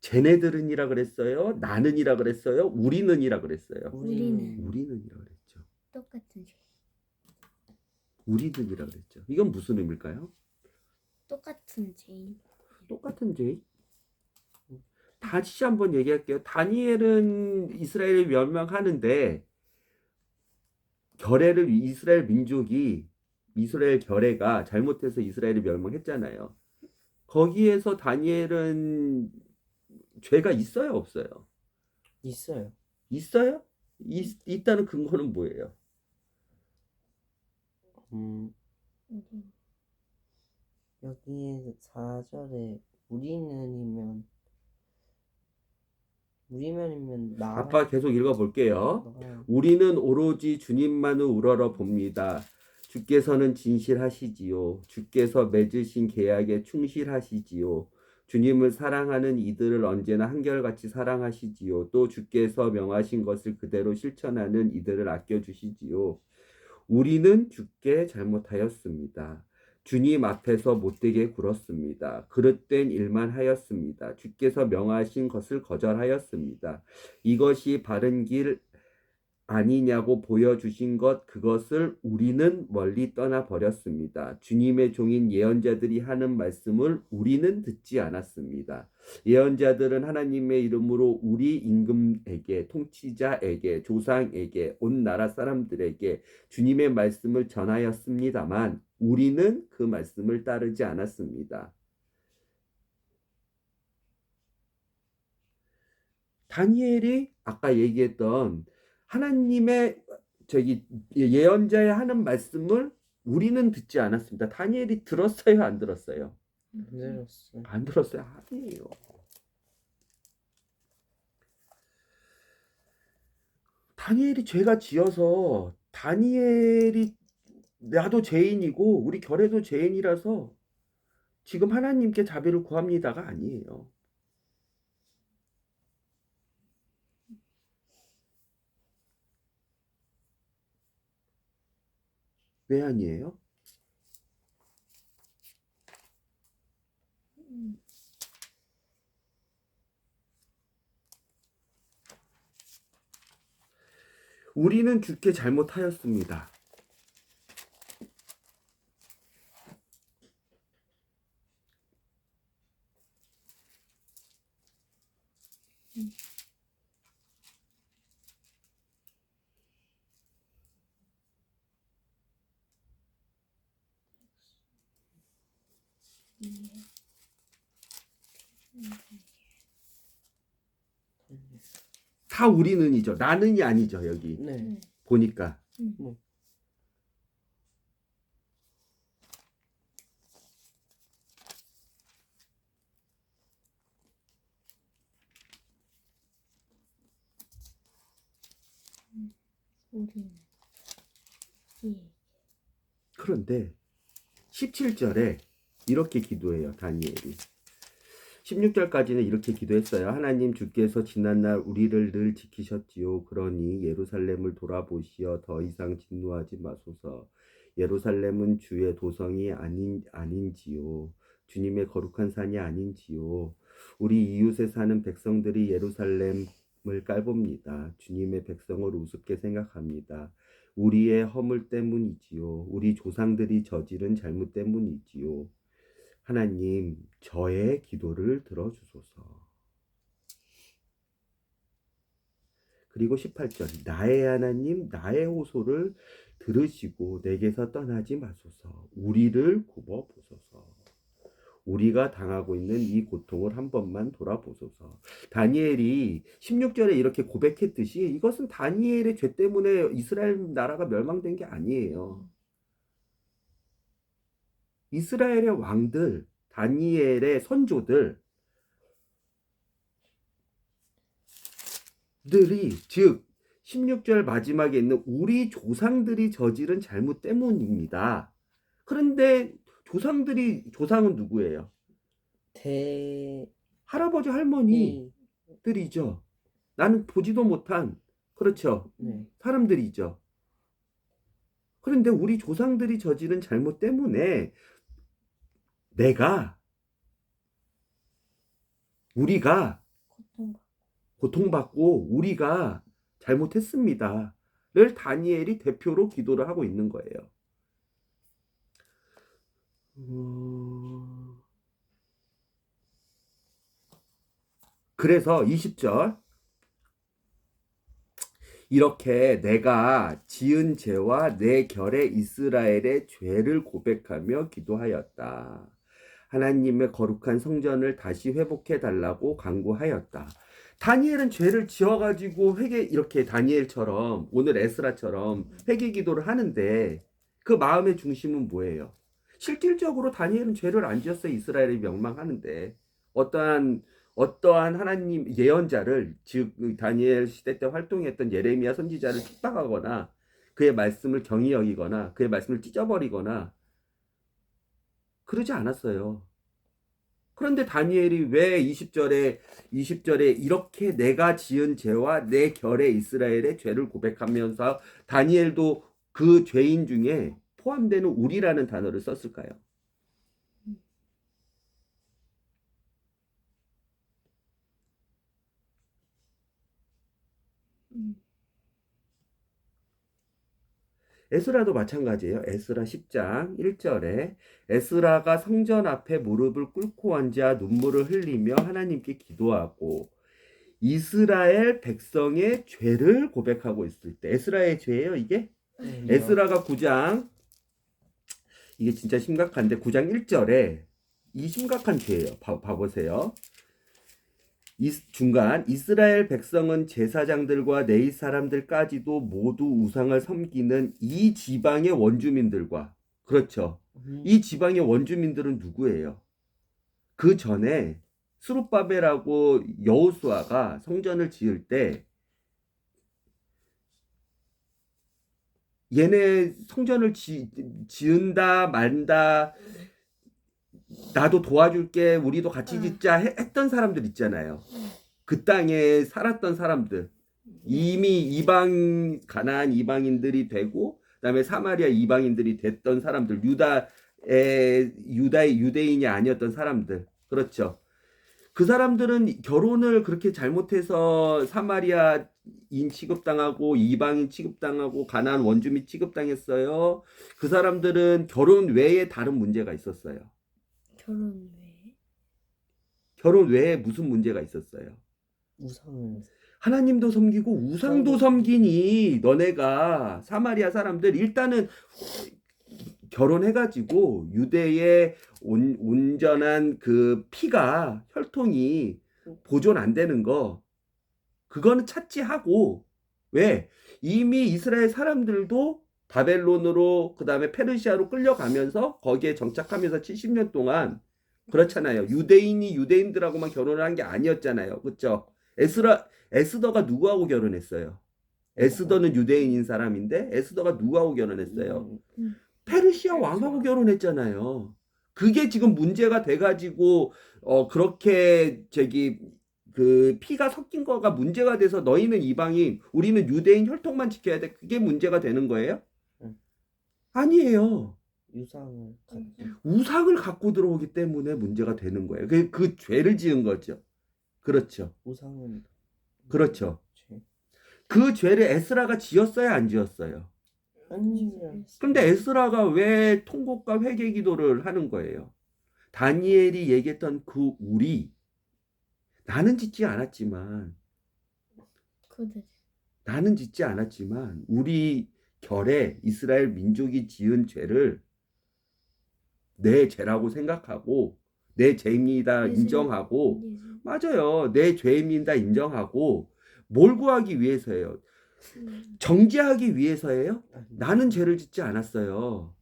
쟤네들은이라 그랬어요? 나는이라 그랬어요? 우리는이라 그랬어요? 우리는이라 그랬죠. 똑같은 죄. 우리는이라 그랬죠. 이건 무슨 의미일까요? 똑같은 죄인. 똑같은 죄. 다시 한번 얘기할게요. 다니엘은 이스라엘이 멸망하는데 이스라엘 민족이 이스라엘 결례가 잘못해서 이스라엘이 멸망했잖아요. 거기에서 다니엘은 죄가 있어요, 없어요? 있어요. 있어요? 있다는 근거는 뭐예요? 여기 4절에 우리면이면 나. 아빠 계속 읽어볼게요. 우리는 오로지 주님만을 우러러 봅니다. 주께서는 진실하시지요. 주께서 맺으신 계약에 충실하시지요. 주님을 사랑하는 이들을 언제나 한결같이 사랑하시지요. 또 주께서 명하신 것을 그대로 실천하는 이들을 아껴주시지요. 우리는 주께 잘못하였습니다. 주님 앞에서 못되게 굴었습니다. 그릇된 일만 하였습니다. 주께서 명하신 것을 거절하였습니다. 이것이 바른 길 아니냐고 보여주신 것 그것을 우리는 멀리 떠나 버렸습니다. 주님의 종인 예언자들이 하는 말씀을 우리는 듣지 않았습니다. 예언자들은 하나님의 이름으로 우리 임금에게, 통치자에게, 조상에게, 온 나라 사람들에게 주님의 말씀을 전하였습니다만 우리는 그 말씀을 따르지 않았습니다. 다니엘이 아까 얘기했던 하나님의 예언자의 하는 말씀을 우리는 듣지 않았습니다. 다니엘이 들었어요, 안 들었어요? 안 들었어요. 안 들었어요. 아니에요. 다니엘이 죄가 지어서 다니엘이 나도 죄인이고 우리 결례도 죄인이라서 지금 하나님께 자비를 구합니다가 아니에요. 왜 아니에요? 우리는 주께 잘못하였습니다. 다 우리는이죠. 나는이 아니죠, 여기. 네. 보니까. 우리는 예. 그런데 17절에 이렇게 기도해요, 다니엘이. 16절까지는 이렇게 기도했어요. 하나님 주께서 지난날 우리를 늘 지키셨지요. 그러니 예루살렘을 돌아보시어 더 이상 진노하지 마소서. 예루살렘은 주의 도성이 아닌지요. 주님의 거룩한 산이 아닌지요. 우리 이웃에 사는 백성들이 예루살렘을 깔봅니다. 주님의 백성을 우습게 생각합니다. 우리의 허물 때문이지요. 우리 조상들이 저지른 잘못 때문이지요. 하나님, 저의 기도를 들어주소서. 그리고 18절, 나의 하나님, 나의 호소를 들으시고 내게서 떠나지 마소서. 우리를 굽어보소서. 우리가 당하고 있는 이 고통을 한 번만 돌아보소서. 다니엘이 16절에 이렇게 고백했듯이 이것은 다니엘의 죄 때문에 이스라엘 나라가 멸망된 게 아니에요. 이스라엘의 왕들, 다니엘의 선조들, 즉 16절 마지막에 있는 우리 조상들이 저지른 잘못 때문입니다. 그런데 조상은 누구예요? 할아버지 할머니들이죠. 나는 보지도 못한, 그렇죠, 네. 사람들이죠. 그런데 우리 조상들이 저지른 잘못 때문에 우리가 고통받고 우리가 잘못했습니다. 를 다니엘이 대표로 기도를 하고 있는 거예요. 그래서 20절 이렇게 내가 지은 죄와 내 결의 이스라엘의 죄를 고백하며 기도하였다. 하나님의 거룩한 성전을 다시 회복해 달라고 간구하였다. 다니엘은 죄를 지어가지고 이렇게 다니엘처럼 오늘 에스라처럼 회개 기도를 하는데 그 마음의 중심은 뭐예요? 실질적으로 다니엘은 죄를 안 지었어요. 이스라엘이 멸망하는데 어떠한 하나님 예언자를, 즉 다니엘 시대 때 활동했던 예레미야 선지자를 핍박하거나 그의 말씀을 경히 여기거나 그의 말씀을 찢어버리거나 그러지 않았어요. 그런데 다니엘이 왜 20절에 이렇게 내가 지은 죄와 내 결의 이스라엘의 죄를 고백하면서 다니엘도 그 죄인 중에 포함되는 우리라는 단어를 썼을까요? 에스라도 마찬가지예요. 에스라 10장 1절에 에스라가 성전 앞에 무릎을 꿇고 앉아 눈물을 흘리며 하나님께 기도하고 이스라엘 백성의 죄를 고백하고 있을 때 에스라의 죄예요, 이게? 에스라가 9장 이게 진짜 심각한데 9장 1절에 이 심각한 죄예요. 봐보세요. 중간 이스라엘 백성은 제사장들과 네이 사람들까지도 모두 우상을 섬기는 이 지방의 원주민들과 그렇죠. 이 지방의 원주민들은 누구예요? 그 전에 스룹바벨하고 여호수아가 성전을 지을 때 얘네 성전을 지은다 말다 나도 도와줄게 우리도 같이 짓자 했던 사람들 있잖아요. 그 땅에 살았던 사람들 이미 이방 가나안 이방인들이 되고 그다음에 사마리아 이방인들이 됐던 사람들 유다의 유대인이 아니었던 사람들 그렇죠. 그 사람들은 결혼을 그렇게 잘못해서 사마리아인 취급당하고 이방인 취급당하고 가나안 원주민 취급당했어요. 그 사람들은 결혼 외에 다른 문제가 있었어요. 결혼 외에 무슨 문제가 있었어요? 우상을 하나님도 섬기고 우상도 섬기니 너네가 사마리아 사람들 일단은 결혼해가지고 유대의 온전한 그 피가 혈통이 보존 안 되는 거 그거는 차치하고 왜 이미 이스라엘 사람들도 바벨론으로 그 다음에 페르시아로 끌려가면서 거기에 정착하면서 70년 동안 그렇잖아요. 유대인이 유대인들하고만 결혼을 한 게 아니었잖아요. 그렇죠? 에스더가 누구하고 결혼했어요? 에스더는 유대인인 사람인데 에스더가 누구하고 결혼했어요? 페르시아 왕하고 결혼했잖아요. 그게 지금 문제가 돼가지고 그렇게 그 피가 섞인 거가 문제가 돼서 너희는 이방인, 우리는 유대인 혈통만 지켜야 돼. 그게 문제가 되는 거예요? 아니에요. 우상을 갖고 들어오기 때문에 문제가 되는 거예요. 그 죄를 지은 거죠. 그렇죠. 우상은 그렇죠. 죄. 그 죄를 에스라가 지었어요, 안 지었어요? 아니요. 근데 에스라가 왜 통곡과 회개 기도를 하는 거예요? 다니엘이 얘기했던 그 우리 나는 짓지 않았지만 우리 결에 이스라엘 민족이 지은 죄를 내 죄라고 생각하고 내 죄입니다 인정하고 맞아요. 내 죄입니다 인정하고 뭘 구하기 위해서예요? 정죄하기 위해서예요? 나는 죄를 짓지 않았어요.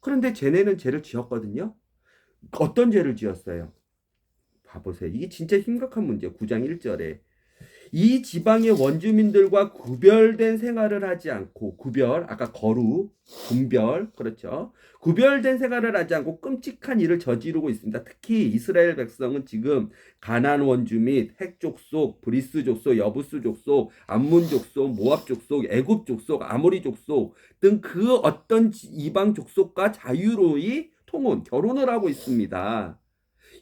그런데 쟤네는 죄를 지었거든요. 어떤 죄를 지었어요? 봐보세요. 이게 진짜 심각한 문제예요. 9장 1절에 이 지방의 원주민들과 구별된 생활을 하지 않고 아까 거룩, 분별 그렇죠. 구별된 생활을 하지 않고 끔찍한 일을 저지르고 있습니다. 특히 이스라엘 백성은 지금 가나안 원주민, 핵 족속, 브리스 족속, 여부스 족속, 암몬 족속, 모압 족속, 애굽 족속, 아모리 족속 등 그 어떤 이방 족속과 자유로이 결혼을 하고 있습니다.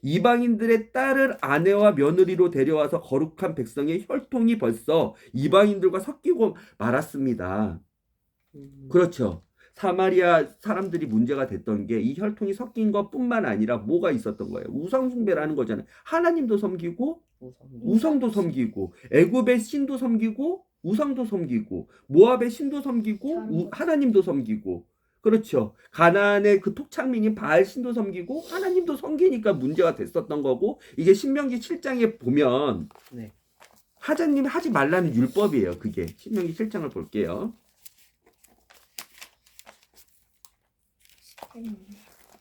이방인들의 딸을 아내와 며느리로 데려와서 거룩한 백성의 혈통이 벌써 이방인들과 섞이고 말았습니다. 그렇죠. 사마리아 사람들이 문제가 됐던 게 이 혈통이 섞인 것뿐만 아니라 뭐가 있었던 거예요? 우상 숭배라는 거잖아요. 하나님도 섬기고 우상도 섬기고 애굽의 신도 섬기고 우상도 섬기고 모압의 신도 섬기고 하나님도 섬기고 그렇죠. 가나안의 그 토착민인 바알 신도 섬기고 하나님도 섬기니까 문제가 됐었던 거고 이게 신명기 7장에 보면 하자님이 하지 말라는 율법이에요. 그게 신명기 7장을 볼게요.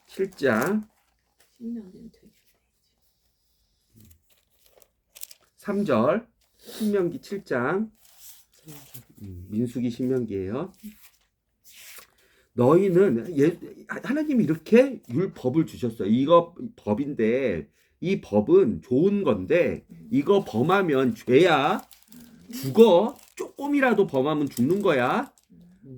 7장 3절 신명기 7장 민수기 신명기예요. 너희는 하나님이 이렇게 율법을 주셨어요. 이거 법인데 이 법은 좋은 건데 이거 범하면 죄야. 죽어. 조금이라도 범하면 죽는 거야.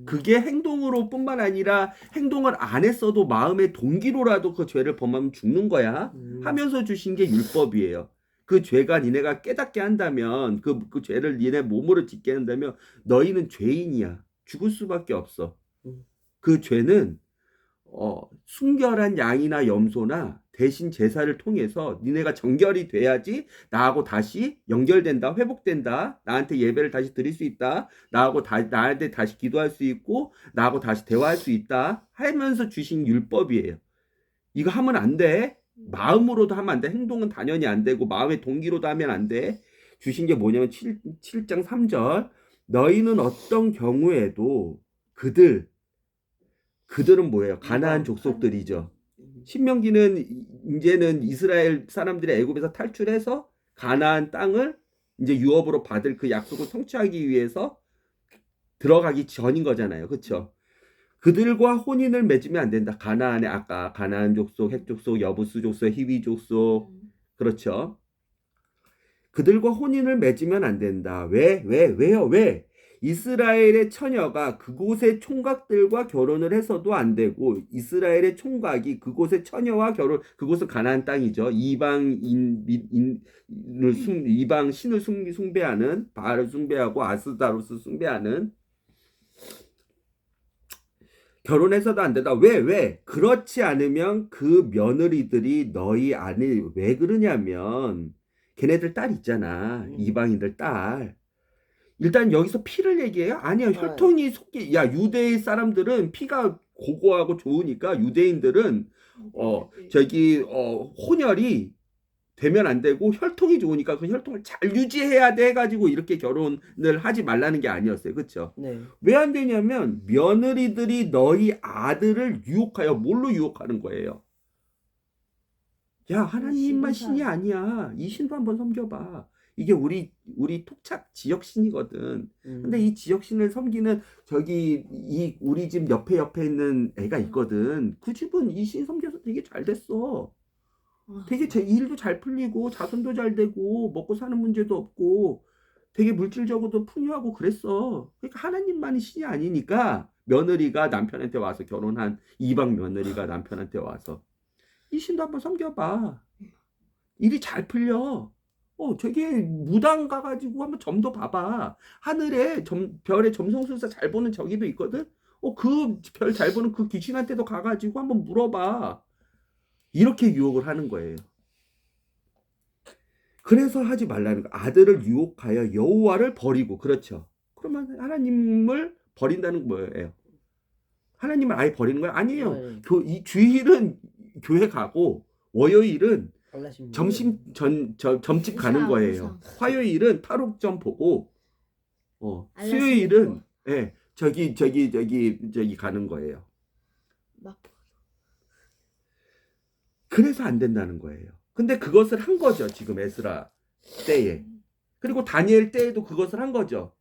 그게 행동으로 뿐만 아니라 행동을 안 했어도 마음의 동기로라도 그 죄를 범하면 죽는 거야. 하면서 주신 게 율법이에요. 그 죄가 니네가 깨닫게 한다면 그 죄를 니네 몸으로 짓게 한다면 너희는 죄인이야. 죽을 수밖에 없어. 그 죄는 순결한 양이나 염소나 대신 제사를 통해서 니네가 정결이 돼야지 나하고 다시 연결된다, 회복된다, 나한테 예배를 다시 드릴 수 있다, 나한테 다시 기도할 수 있고 나하고 다시 대화할 수 있다 하면서 주신 율법이에요. 이거 하면 안 돼. 마음으로도 하면 안 돼. 행동은 당연히 안 되고 마음의 동기로도 하면 안 돼. 주신 게 뭐냐면 7장 3절. 너희는 어떤 경우에도 그들은 뭐예요? 가나안 족속들이죠. 신명기는 이제는 이스라엘 사람들이 애굽에서 탈출해서 가나안 땅을 이제 유업으로 받을 그 약속을 성취하기 위해서 들어가기 전인 거잖아요. 그렇죠? 그들과 혼인을 맺으면 안 된다. 가나안에 아까 가나안 족속, 헷 족속, 여부수 족속, 히위 족속, 그렇죠? 그들과 혼인을 맺으면 안 된다. 왜요? 왜? 이스라엘의 처녀가 그곳의 총각들과 결혼을 해서도 안 되고 이스라엘의 총각이 그곳의 처녀와 그곳은 가나안 땅이죠. 이방 신을 숭배하는 바알을 숭배하고 아스다로스 숭배하는 결혼해서도 안 된다. 왜? 그렇지 않으면 그 며느리들이 너희 안에 왜 그러냐면 걔네들 딸 있잖아. 이방인들 딸. 일단 여기서 피를 얘기해요? 아니요. 혈통이 유대인 사람들은 피가 고고하고 좋으니까 유대인들은 혼혈이 되면 안 되고 혈통이 좋으니까 그 혈통을 잘 유지해야 돼 가지고 이렇게 결혼을 하지 말라는 게 아니었어요. 그렇죠? 네. 왜 안 되냐면 며느리들이 너희 아들을 유혹하여 뭘로 유혹하는 거예요? 야, 하나님만 신이 아니야. 이 신도 한번 섬겨봐. 이게 우리 토착 지역 신이거든. 근데 이 지역 신을 섬기는 우리 집 옆에 있는 애가 있거든. 그 집은 이 신 섬겨서 되게 잘 됐어. 되게 일도 잘 풀리고 자손도 잘 되고 먹고 사는 문제도 없고 되게 물질적으로도 풍요하고 그랬어. 그러니까 하나님만이 신이 아니니까 며느리가 남편한테 와서 결혼한 이방 며느리가 남편한테 와서 이 신도 한번 섬겨봐. 일이 잘 풀려. 저기 무당 가가지고 한번 점도 봐봐. 하늘에 별에 점성술사 잘 보는 저기도 있거든. 그 별 잘 보는 그 귀신한테도 가가지고 한번 물어봐. 이렇게 유혹을 하는 거예요. 그래서 하지 말라는 거. 아들을 유혹하여 여호와를 버리고. 그렇죠. 그러면 하나님을 버린다는 뭐예요? 하나님을 아예 버리는 거예요? 아니에요. 네. 이 주일은 교회 가고 월요일은 갈라십니다. 점집 가는 거예요. 화요일은 타로점 보고 알라시 수요일은 저기 가는 거예요. 그래서 안 된다는 거예요. 근데 그것을 한 거죠. 지금 에스라 때에. 그리고 다니엘 때에도 그것을 한 거죠.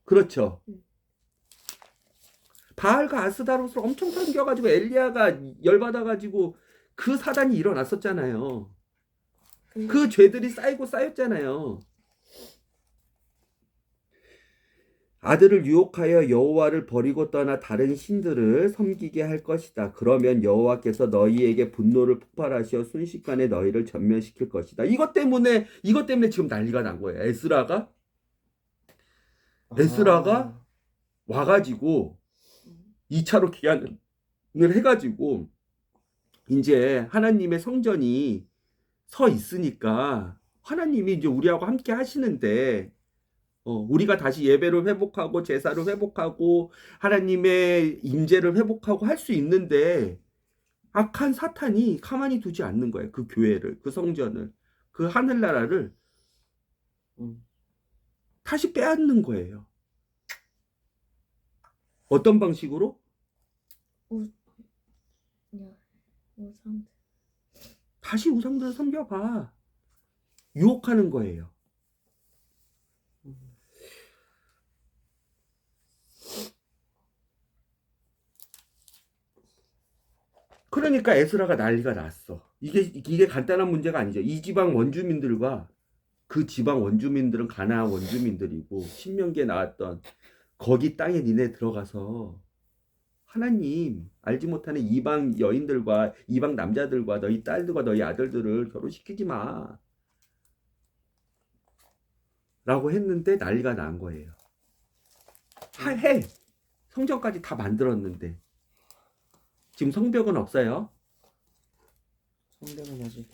그렇죠. 바알과 아스다롯을 엄청 섬겨가지고 엘리야가 열받아가지고 그 사단이 일어났었잖아요. 그 죄들이 쌓였잖아요. 아들을 유혹하여 여호와를 버리고 떠나 다른 신들을 섬기게 할 것이다. 그러면 여호와께서 너희에게 분노를 폭발하시어 순식간에 너희를 전멸시킬 것이다. 이것 때문에 지금 난리가 난 거예요. 에스라가 와가지고 2차로 기한을 해가지고 이제 하나님의 성전이 서 있으니까 하나님이 이제 우리하고 함께 하시는데 우리가 다시 예배를 회복하고 제사를 회복하고 하나님의 임재를 회복하고 할 수 있는데 악한 사탄이 가만히 두지 않는 거예요. 그 교회를, 그 성전을, 그 하늘나라를 다시 빼앗는 거예요. 어떤 방식으로? 다시 우상들을 섬겨봐. 유혹하는 거예요. 그러니까 에스라가 난리가 났어. 이게 간단한 문제가 아니죠. 이 지방 원주민들과 그 지방 원주민들은 가나안 원주민들이고 신명기에 나왔던 거기 땅에 니네 들어가서 하나님 알지 못하는 이방 여인들과 이방 남자들과 너희 딸들과 너희 아들들을 결혼시키지 마. 라고 했는데 난리가 난 거예요. 해. 성전까지 다 만들었는데 지금 성벽은 없어요. 성벽은 아직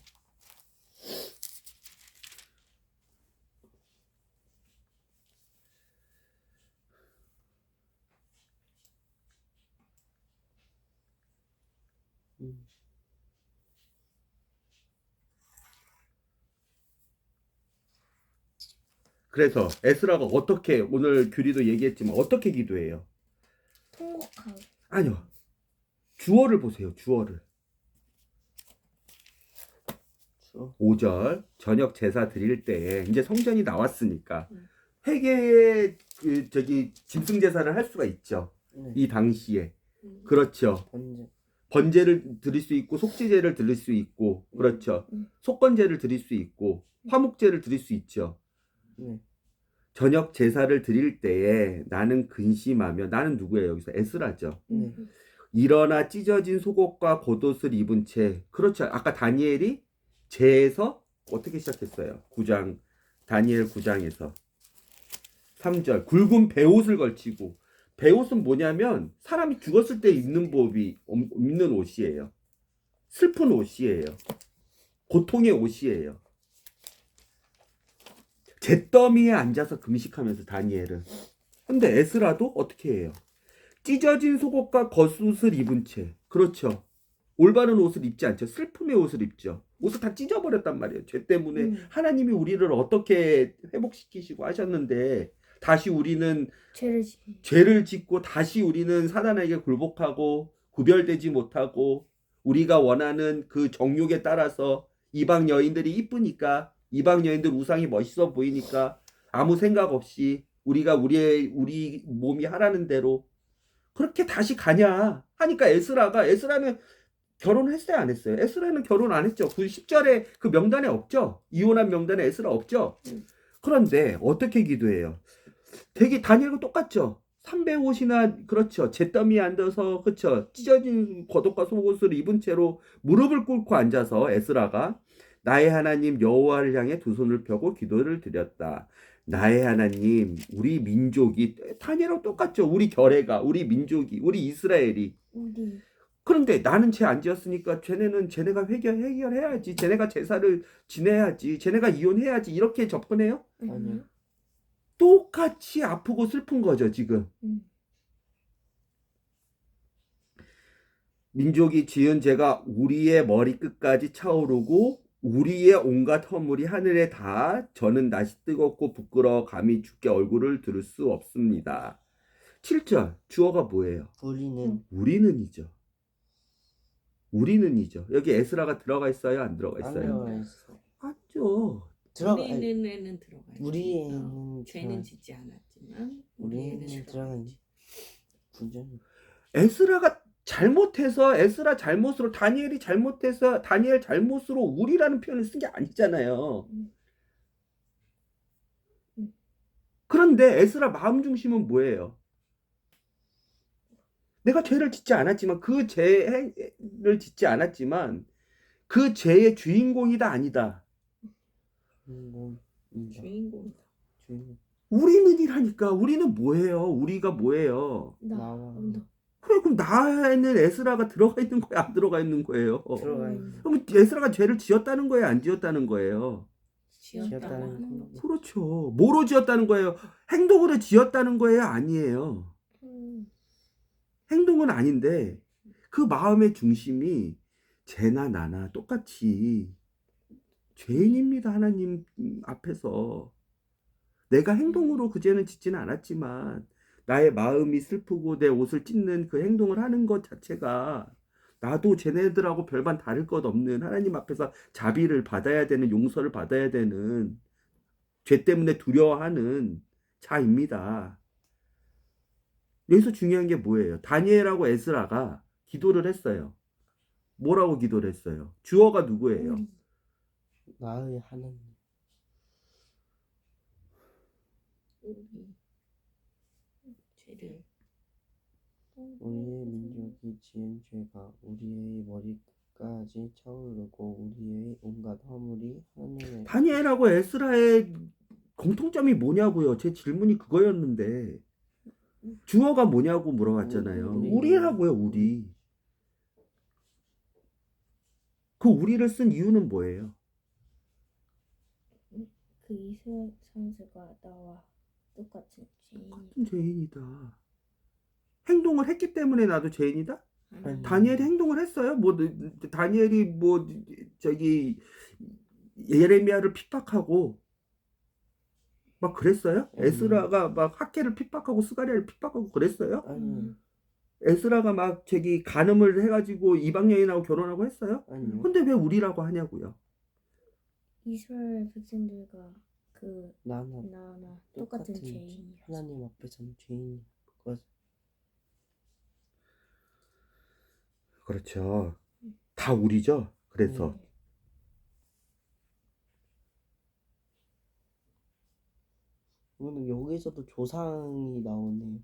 음, 그래서 에스라가 어떻게 오늘 규리도 얘기했지만 어떻게 기도해요? 통곡하고. 아니요. 주어를 보세요. 주어를. 주어 5절 저녁 제사 드릴 때에 이제 성전이 나왔으니까 음. 회개의 그 저기 짐승 제사를 할 수가 있죠. 네. 이 당시에. 음. 그렇죠. 번제 번제를 드릴 수 있고 속죄제를 드릴 수 있고 그렇죠. 속건제를 드릴 수 있고 화목제를 드릴 수 있죠. 네. 저녁 제사를 드릴 때에 나는 근심하며 나는 누구예요? 여기서 에스라죠. 네. 일어나 찢어진 속옷과 겉옷을 입은 채 그렇죠. 아까 다니엘이 제에서 어떻게 시작했어요? 9장 다니엘 9장에서 3절 굵은 베옷을 걸치고 베옷은 뭐냐면 사람이 죽었을 때 입는 법이 입는 옷이에요. 슬픈 옷이에요. 고통의 옷이에요. 잿더미에 앉아서 금식하면서 다니엘은. 근데 에스라도 어떻게 해요? 찢어진 속옷과 겉옷을 입은 채. 그렇죠. 올바른 옷을 입지 않죠. 슬픔의 옷을 입죠. 옷을 다 찢어버렸단 말이에요. 죄 때문에 하나님이 우리를 어떻게 회복시키시고 하셨는데 다시 우리는 죄를 짓고 다시 우리는 사단에게 굴복하고 구별되지 못하고 우리가 원하는 그 정욕에 따라서 이방 여인들이 이쁘니까 이방 여인들 우상이 멋있어 보이니까 아무 생각 없이 우리가 우리 몸이 하라는 대로 그렇게 다시 가냐 하니까 에스라는 결혼했어요 안 했어요? 에스라는 결혼 안 했죠. 10절에 그 명단에 없죠. 이혼한 명단에 에스라 없죠. 그런데 어떻게 기도해요? 되게 다니엘과 똑같죠. 300옷이나 그렇죠. 잿더미에 앉아서 그렇죠. 찢어진 겉옷과 속옷을 입은 채로 무릎을 꿇고 앉아서 에스라가 나의 하나님 여호와를 향해 두 손을 펴고 기도를 드렸다. 나의 하나님, 우리 민족이 다니엘과 똑같죠. 우리 결혜가, 우리 민족이, 우리 이스라엘이. 그런데 나는 죄 안 지었으니까 쟤네가 해결해야지. 쟤네가 제사를 지내야지. 쟤네가 이혼해야지. 이렇게 접근해요? 아니요. 똑같이 아프고 슬픈 거죠, 지금. 민족이 지은 죄가 우리의 머리끝까지 차오르고 우리의 온갖 허물이 하늘에 닿아 저는 다시 뜨겁고 부끄러워 감히 주께 얼굴을 들을 수 없습니다. 7절 주어가 뭐예요? 우리는이죠. 우리는이죠. 여기 에스라가 들어가 있어요? 안 들어가 안 있어요? 들어가 있어. 맞죠. 우리는 들어가 있죠. 우리에는 죄는 짓지 않았지만 우리에는 들어가 있지. 분전. 에스라가 잘못해서 에스라 잘못으로 다니엘이 잘못해서 다니엘 잘못으로 우리라는 표현을 쓴 게 아니잖아요. 그런데 에스라 마음 중심은 뭐예요? 내가 죄를 짓지 않았지만 그 죄를 짓지 않았지만 그 죄의 주인공이다 아니다. 주인공이다. 우리는이라니까. 우리는 뭐예요? 우리가 뭐예요? 나와. 그래 그럼 나에는 에스라가 들어가 있는 거야 안 들어가 있는 거예요? 들어가 있는. 그럼 에스라가 죄를 지었다는 거예요 안 지었다는 거예요? 지었다고 하는 거죠. 그렇죠. 뭐로 지었다는 거예요? 행동으로 지었다는 거예요 아니에요? 행동은 아닌데 그 마음의 중심이 쟤나 나나 똑같이 죄인입니다. 하나님 앞에서. 내가 행동으로 그 죄는 짓지는 않았지만 나의 마음이 슬프고 내 옷을 찢는 그 행동을 하는 것 자체가 나도 쟤네들하고 별반 다를 것 없는 하나님 앞에서 자비를 받아야 되는 용서를 받아야 되는 죄 때문에 두려워하는 자입니다. 여기서 중요한 게 뭐예요? 다니엘하고 에스라가 기도를 했어요. 뭐라고 기도를 했어요? 주어가 누구예요? 나의 하나님. 죄를 우리의 민족이 지은 죄가 우리의 머리끝까지 차오르고 우리의 온갖 허물이 하늘에. 다니엘하고 에스라의 공통점이 뭐냐고요? 제 질문이 그거였는데 주어가 뭐냐고 물어봤잖아요. 우리. 우리라고요, 우리. 그 우리를 쓴 이유는 뭐예요? 그 이스라엘 선수가 나와 똑같은 죄인. 같은 죄인이다. 행동을 했기 때문에 나도 죄인이다? 아니. 다니엘이 행동을 했어요? 뭐 다니엘이 뭐 저기 예레미야를 핍박하고 막 그랬어요? 에스라가 막 학계를 핍박하고 스가랴를 핍박하고 그랬어요? 아니. 에스라가 막 저기 간음을 해가지고 이방 여인하고 결혼하고 했어요? 아니요. 근데 왜 우리라고 하냐고요? 이스라엘 백성들과 그 나나 나나 똑같은 죄인. 하나님 앞에서는 죄인. 거죠. 그렇죠. 다 우리죠. 그래서 오늘 여기서도 조상이 나오네.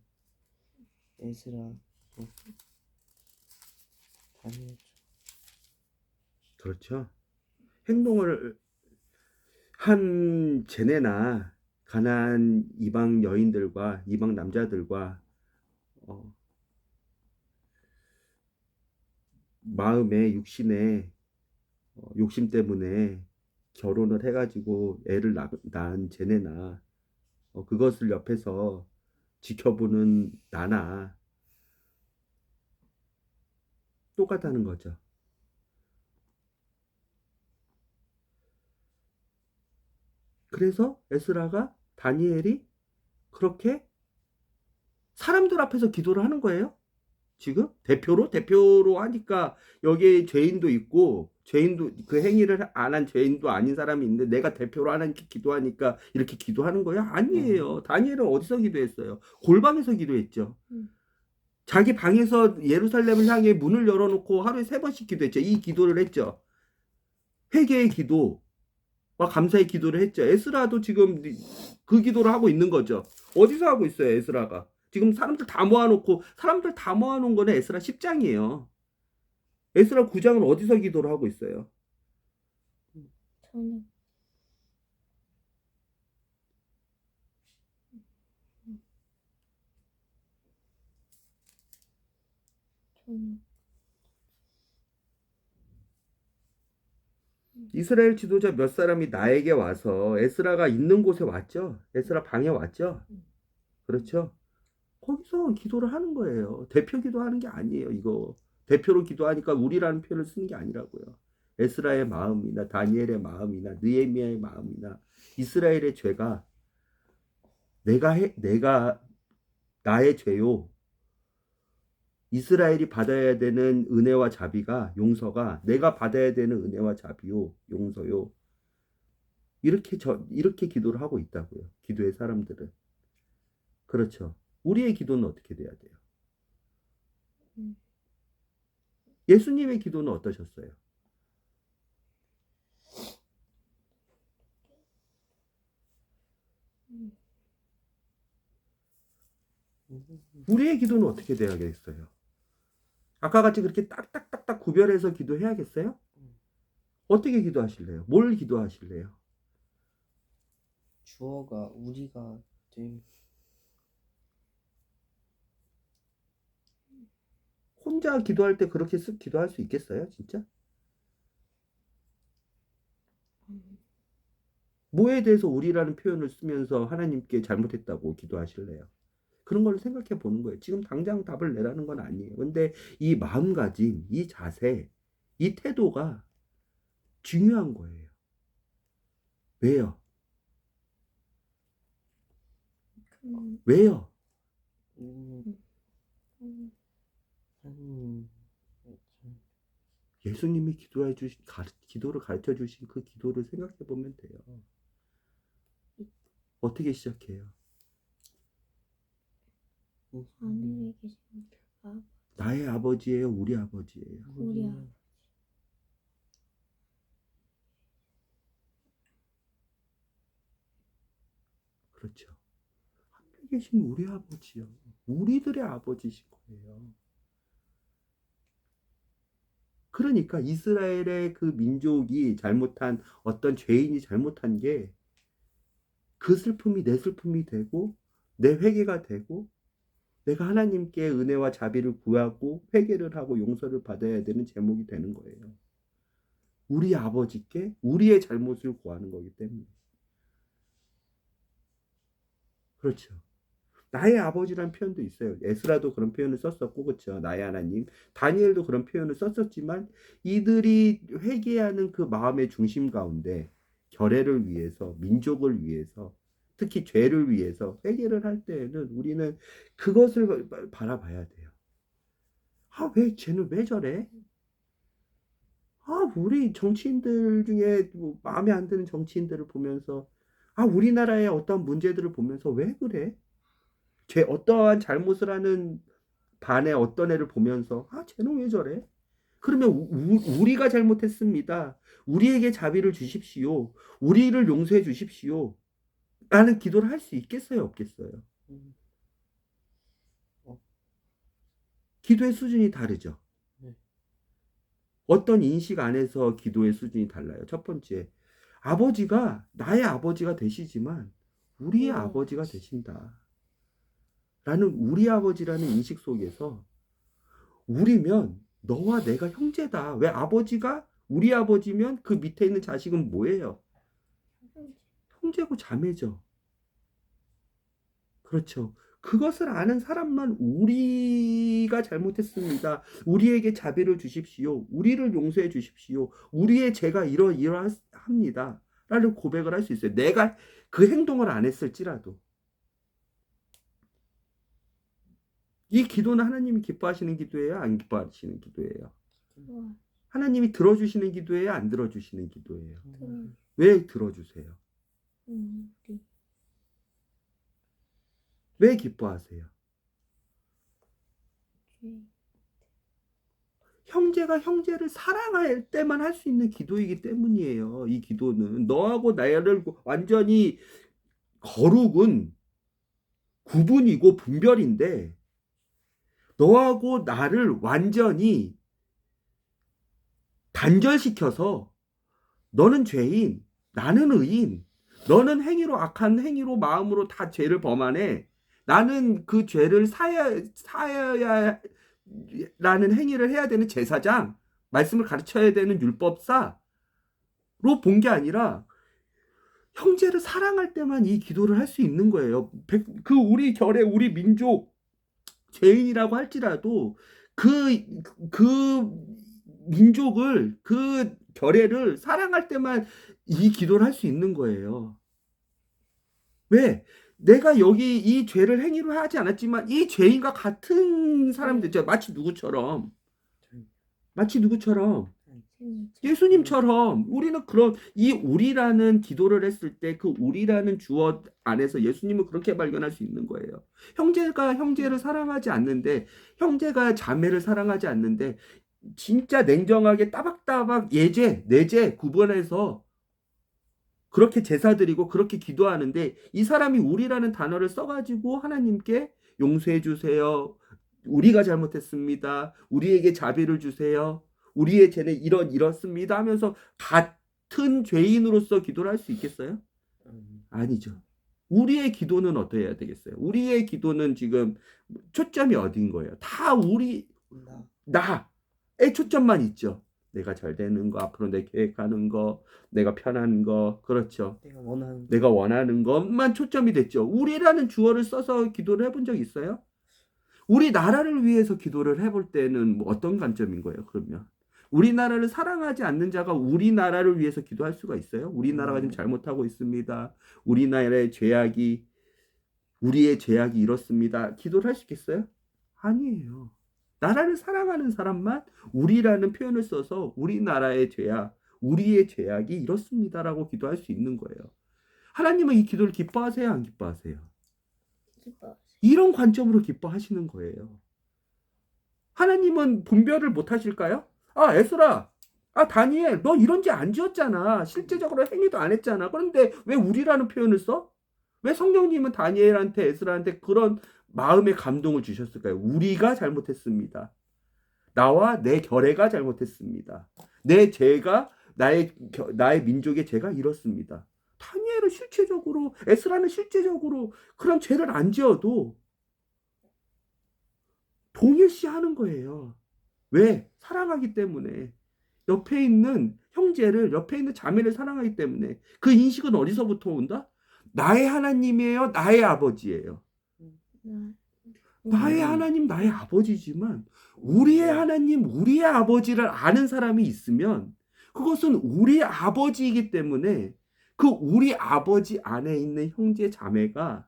에스라. 다니엘. 그렇죠. 행동을 한 쟤네나 가난한 이방 여인들과 이방 남자들과 마음에 육신에 욕심 때문에 결혼을 해가지고 애를 낳은 쟤네나 그것을 옆에서 지켜보는 나나 똑같다는 거죠. 그래서 에스라가 다니엘이 그렇게 사람들 앞에서 기도를 하는 거예요. 지금 대표로 하니까 여기에 죄인도 있고 죄인도 그 행위를 안 한 죄인도 아닌 사람이 있는데 내가 대표로 하나님께 기도하니까 이렇게 기도하는 거야? 아니에요. 다니엘은 어디서 기도했어요? 골방에서 기도했죠. 자기 방에서 예루살렘을 향해 문을 열어놓고 하루에 3번씩 기도했죠. 이 기도를 했죠. 회개의 기도와 감사의 기도를 했죠. 에스라도 지금 그 기도를 하고 있는 거죠. 어디서 하고 있어요, 에스라가? 지금 사람들 다 모아놓은 거는 에스라 10장이에요. 에스라 9장은 어디서 기도를 하고 있어요? 저는 이스라엘 지도자 몇 사람이 나에게 와서 에스라가 있는 곳에 왔죠. 에스라 방에 왔죠. 그렇죠. 거기서 기도를 하는 거예요. 대표 기도하는 게 아니에요. 이거 대표로 기도하니까 우리라는 표현을 쓰는 게 아니라고요. 에스라의 마음이나 다니엘의 마음이나 느헤미야의 마음이나 이스라엘의 죄가 내가 나의 죄요. 이스라엘이 받아야 되는 은혜와 자비가 용서가 내가 받아야 되는 은혜와 자비요 용서요. 이렇게 기도를 하고 있다고요. 기도의 사람들은. 그렇죠. 우리의 기도는 어떻게 돼야 돼요? 예수님의 기도는 어떠셨어요? 우리의 기도는 어떻게 돼야겠어요? 아까 같이 그렇게 딱딱딱딱 구별해서 기도해야겠어요? 어떻게 기도하실래요? 뭘 기도하실래요? 주어가 우리가 된 혼자 기도할 때 그렇게 쓱 기도할 수 있겠어요? 진짜? 뭐에 대해서 우리라는 표현을 쓰면서 하나님께 잘못했다고 기도하실래요? 그런 걸 생각해 보는 거예요. 지금 당장 답을 내라는 건 아니에요. 근데 이 마음가짐, 이 자세, 이 태도가 중요한 거예요. 왜요? 왜요? 예수님이 기도를 가르쳐 주신 그 기도를 생각해 보면 돼요. 어떻게 시작해요? 하늘에 계신 나의 아버지예요, 우리 아버지예요. 우리 아버지. 그렇죠. 하늘에 계신 우리 아버지요. 우리들의 아버지신 거예요. 그러니까 이스라엘의 그 민족이 잘못한 어떤 죄인이 잘못한 게 그 슬픔이 내 슬픔이 되고 내 회개가 되고 내가 하나님께 은혜와 자비를 구하고 회개를 하고 용서를 받아야 되는 제목이 되는 거예요. 우리 아버지께 우리의 잘못을 구하는 거기 때문에. 그렇죠. 나의 아버지란 표현도 있어요. 에스라도 그런 표현을 썼었고, 그렇죠. 나의 하나님. 다니엘도 그런 표현을 썼었지만 이들이 회개하는 그 마음의 중심 가운데 결례를 위해서, 민족을 위해서, 특히 죄를 위해서 회개를 할 때에는 우리는 그것을 바라봐야 돼요. 아, 왜 쟤는 왜 저래? 아, 우리 정치인들 중에 뭐 마음에 안 드는 정치인들을 보면서, 아, 우리나라의 어떤 문제들을 보면서 왜 그래? 어떠한 잘못을 하는 반에 어떤 애를 보면서, 아, 쟤는 왜 저래? 그러면 우리가 잘못했습니다. 우리에게 자비를 주십시오. 우리를 용서해 주십시오. 라는 기도를 할 수 있겠어요, 없겠어요? 음, 기도의 수준이 다르죠. 네. 어떤 인식 안에서 기도의 수준이 달라요. 첫 번째, 아버지가 나의 아버지가 되시지만 우리의 아버지가 되신다. 라는 우리 아버지라는 인식 속에서 우리면 너와 내가 형제다. 왜 아버지가 우리 아버지면 그 밑에 있는 자식은 뭐예요? 형제고 자매죠. 그렇죠. 그것을 아는 사람만 우리가 잘못했습니다. 우리에게 자비를 주십시오. 우리를 용서해 주십시오. 우리의 죄가 이러합니다. 라는 고백을 할 수 있어요. 내가 그 행동을 안 했을지라도. 이 기도는 하나님이 기뻐하시는 기도예요? 안 기뻐하시는 기도예요? 하나님이 들어주시는 기도예요? 안 들어주시는 기도예요? 왜 들어주세요? 왜 기뻐하세요? 형제가 형제를 사랑할 때만 할 수 있는 기도이기 때문이에요. 이 기도는 너하고 나를 완전히 거룩은 구분이고 분별인데 너하고 나를 완전히 단절시켜서 너는 죄인, 나는 의인, 너는 행위로 악한 행위로 마음으로 다 죄를 범하네. 나는 그 죄를 사여야 라는 행위를 해야 되는 제사장, 말씀을 가르쳐야 되는 율법사로 본 게 아니라 형제를 사랑할 때만 이 기도를 할 수 있는 거예요. 그 우리 결의 우리 민족 죄인이라고 할지라도 그 민족을 그 결례를 사랑할 때만 이 기도를 할 수 있는 거예요. 왜? 내가 여기 이 죄를 행위로 하지 않았지만 이 죄인과 같은 사람들, 마치 누구처럼 예수님처럼 우리는 그런 이 우리라는 기도를 했을 때 그 우리라는 주어 안에서 예수님을 그렇게 발견할 수 있는 거예요. 형제가 형제를 사랑하지 않는데, 형제가 자매를 사랑하지 않는데 진짜 냉정하게 따박따박 내죄 구분해서 그렇게 제사 드리고 그렇게 기도하는데 이 사람이 우리라는 단어를 써가지고 하나님께 용서해 주세요. 우리가 잘못했습니다. 우리에게 자비를 주세요. 우리의 죄는 이렇습니다 하면서 같은 죄인으로서 기도를 할 수 있겠어요? 아니죠. 우리의 기도는 어떠해야 되겠어요? 우리의 기도는 지금 초점이 어딘 거예요? 다 나의 초점만 있죠. 내가 잘 되는 거, 앞으로 내 계획하는 거, 내가 편한 거, 그렇죠. 내가 원하는 것만 초점이 됐죠. 우리라는 주어를 써서 기도를 해본 적 있어요? 우리 나라를 위해서 기도를 해볼 때는 뭐 어떤 관점인 거예요, 그러면? 우리나라를 사랑하지 않는 자가 우리나라를 위해서 기도할 수가 있어요? 우리나라가 지금 잘못하고 있습니다. 우리의 죄악이 이렇습니다. 기도를 할 수 있겠어요? 아니에요. 나라를 사랑하는 사람만 우리라는 표현을 써서 우리나라의 죄악, 우리의 죄악이 이렇습니다라고 기도할 수 있는 거예요. 하나님은 이 기도를 기뻐하세요? 안 기뻐하세요? 이런 관점으로 기뻐하시는 거예요. 하나님은 분별을 못 하실까요? 아, 에스라, 다니엘, 너 이런 죄 안 지었잖아. 실제적으로 행위도 안 했잖아. 그런데 왜 우리라는 표현을 써? 왜 성령님은 다니엘한테, 에스라한테 그런 마음의 감동을 주셨을까요? 우리가 잘못했습니다. 나와 내 결례가 잘못했습니다. 내 죄가 나의 민족의 죄가 이렇습니다. 다니엘은 실제적으로, 에스라는 실제적으로 그런 죄를 안 지어도 동일시하는 거예요. 왜? 사랑하기 때문에. 옆에 있는 형제를, 옆에 있는 자매를 사랑하기 때문에. 그 인식은 어디서부터 온다? 나의 하나님이에요, 나의 아버지예요. 나의 하나님, 나의 아버지지만 우리의 하나님, 우리의 아버지를 아는 사람이 있으면 그것은 우리의 아버지이기 때문에 그 우리 아버지 안에 있는 형제 자매가,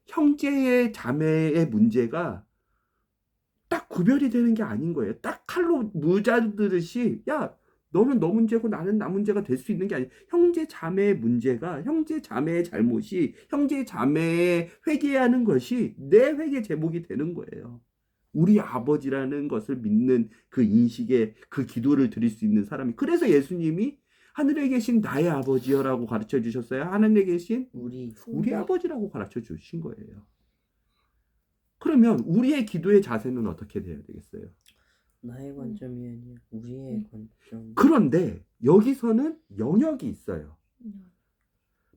형제의 자매의 문제가 딱 구별이 되는 게 아닌 거예요. 딱 칼로 무자르듯이 야, 너는 너 문제고 나는 나 문제가 될 수 있는 게 아니에요. 형제 자매의 문제가, 형제 자매의 잘못이, 형제 자매의 회개하는 것이 내 회개 제목이 되는 거예요. 우리 아버지라는 것을 믿는 그 인식에 그 기도를 드릴 수 있는 사람이. 그래서 예수님이 하늘에 계신 나의 아버지여라고 가르쳐 주셨어요. 하늘에 계신 우리 아버지라고 가르쳐 주신 거예요. 그러면 우리의 기도의 자세는 어떻게 돼야 되겠어요? 나의 관점이 아니라 우리의 관점. 그런데 여기서는 영역이 있어요.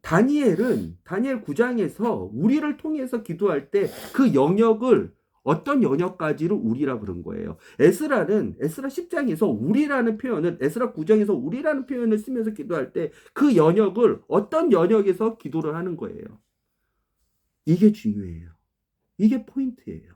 다니엘 9장에서 우리를 통해서 기도할 때 그 영역을 어떤 영역까지를 우리라 그런 거예요. 에스라 10장에서 우리라는 표현을, 에스라 9장에서 우리라는 표현을 쓰면서 기도할 때 그 영역을 어떤 영역에서 기도를 하는 거예요. 이게 중요해요. 이게 포인트예요.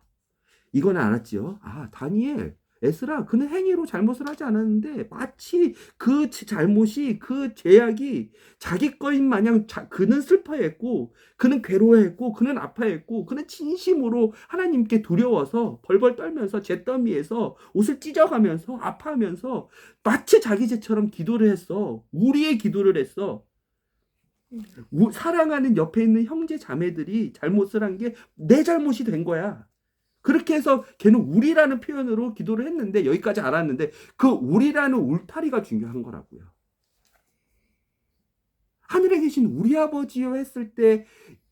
이건 알았지요? 아, 다니엘, 에스라, 그는 행위로 잘못을 하지 않았는데 마치 그 잘못이, 그 죄악이 자기 거인 마냥 그는 슬퍼했고, 그는 괴로워했고, 그는 아파했고, 그는 진심으로 하나님께 두려워서 벌벌 떨면서 잿더미에서 옷을 찢어가면서 아파하면서 마치 자기 죄처럼 기도를 했어. 우리의 기도를 했어. 사랑하는 옆에 있는 형제 자매들이 잘못을 한 게 내 잘못이 된 거야. 그렇게 해서 걔는 우리라는 표현으로 기도를 했는데, 여기까지 알았는데 그 우리라는 울타리가 중요한 거라고요. 하늘에 계신 우리 아버지요 했을 때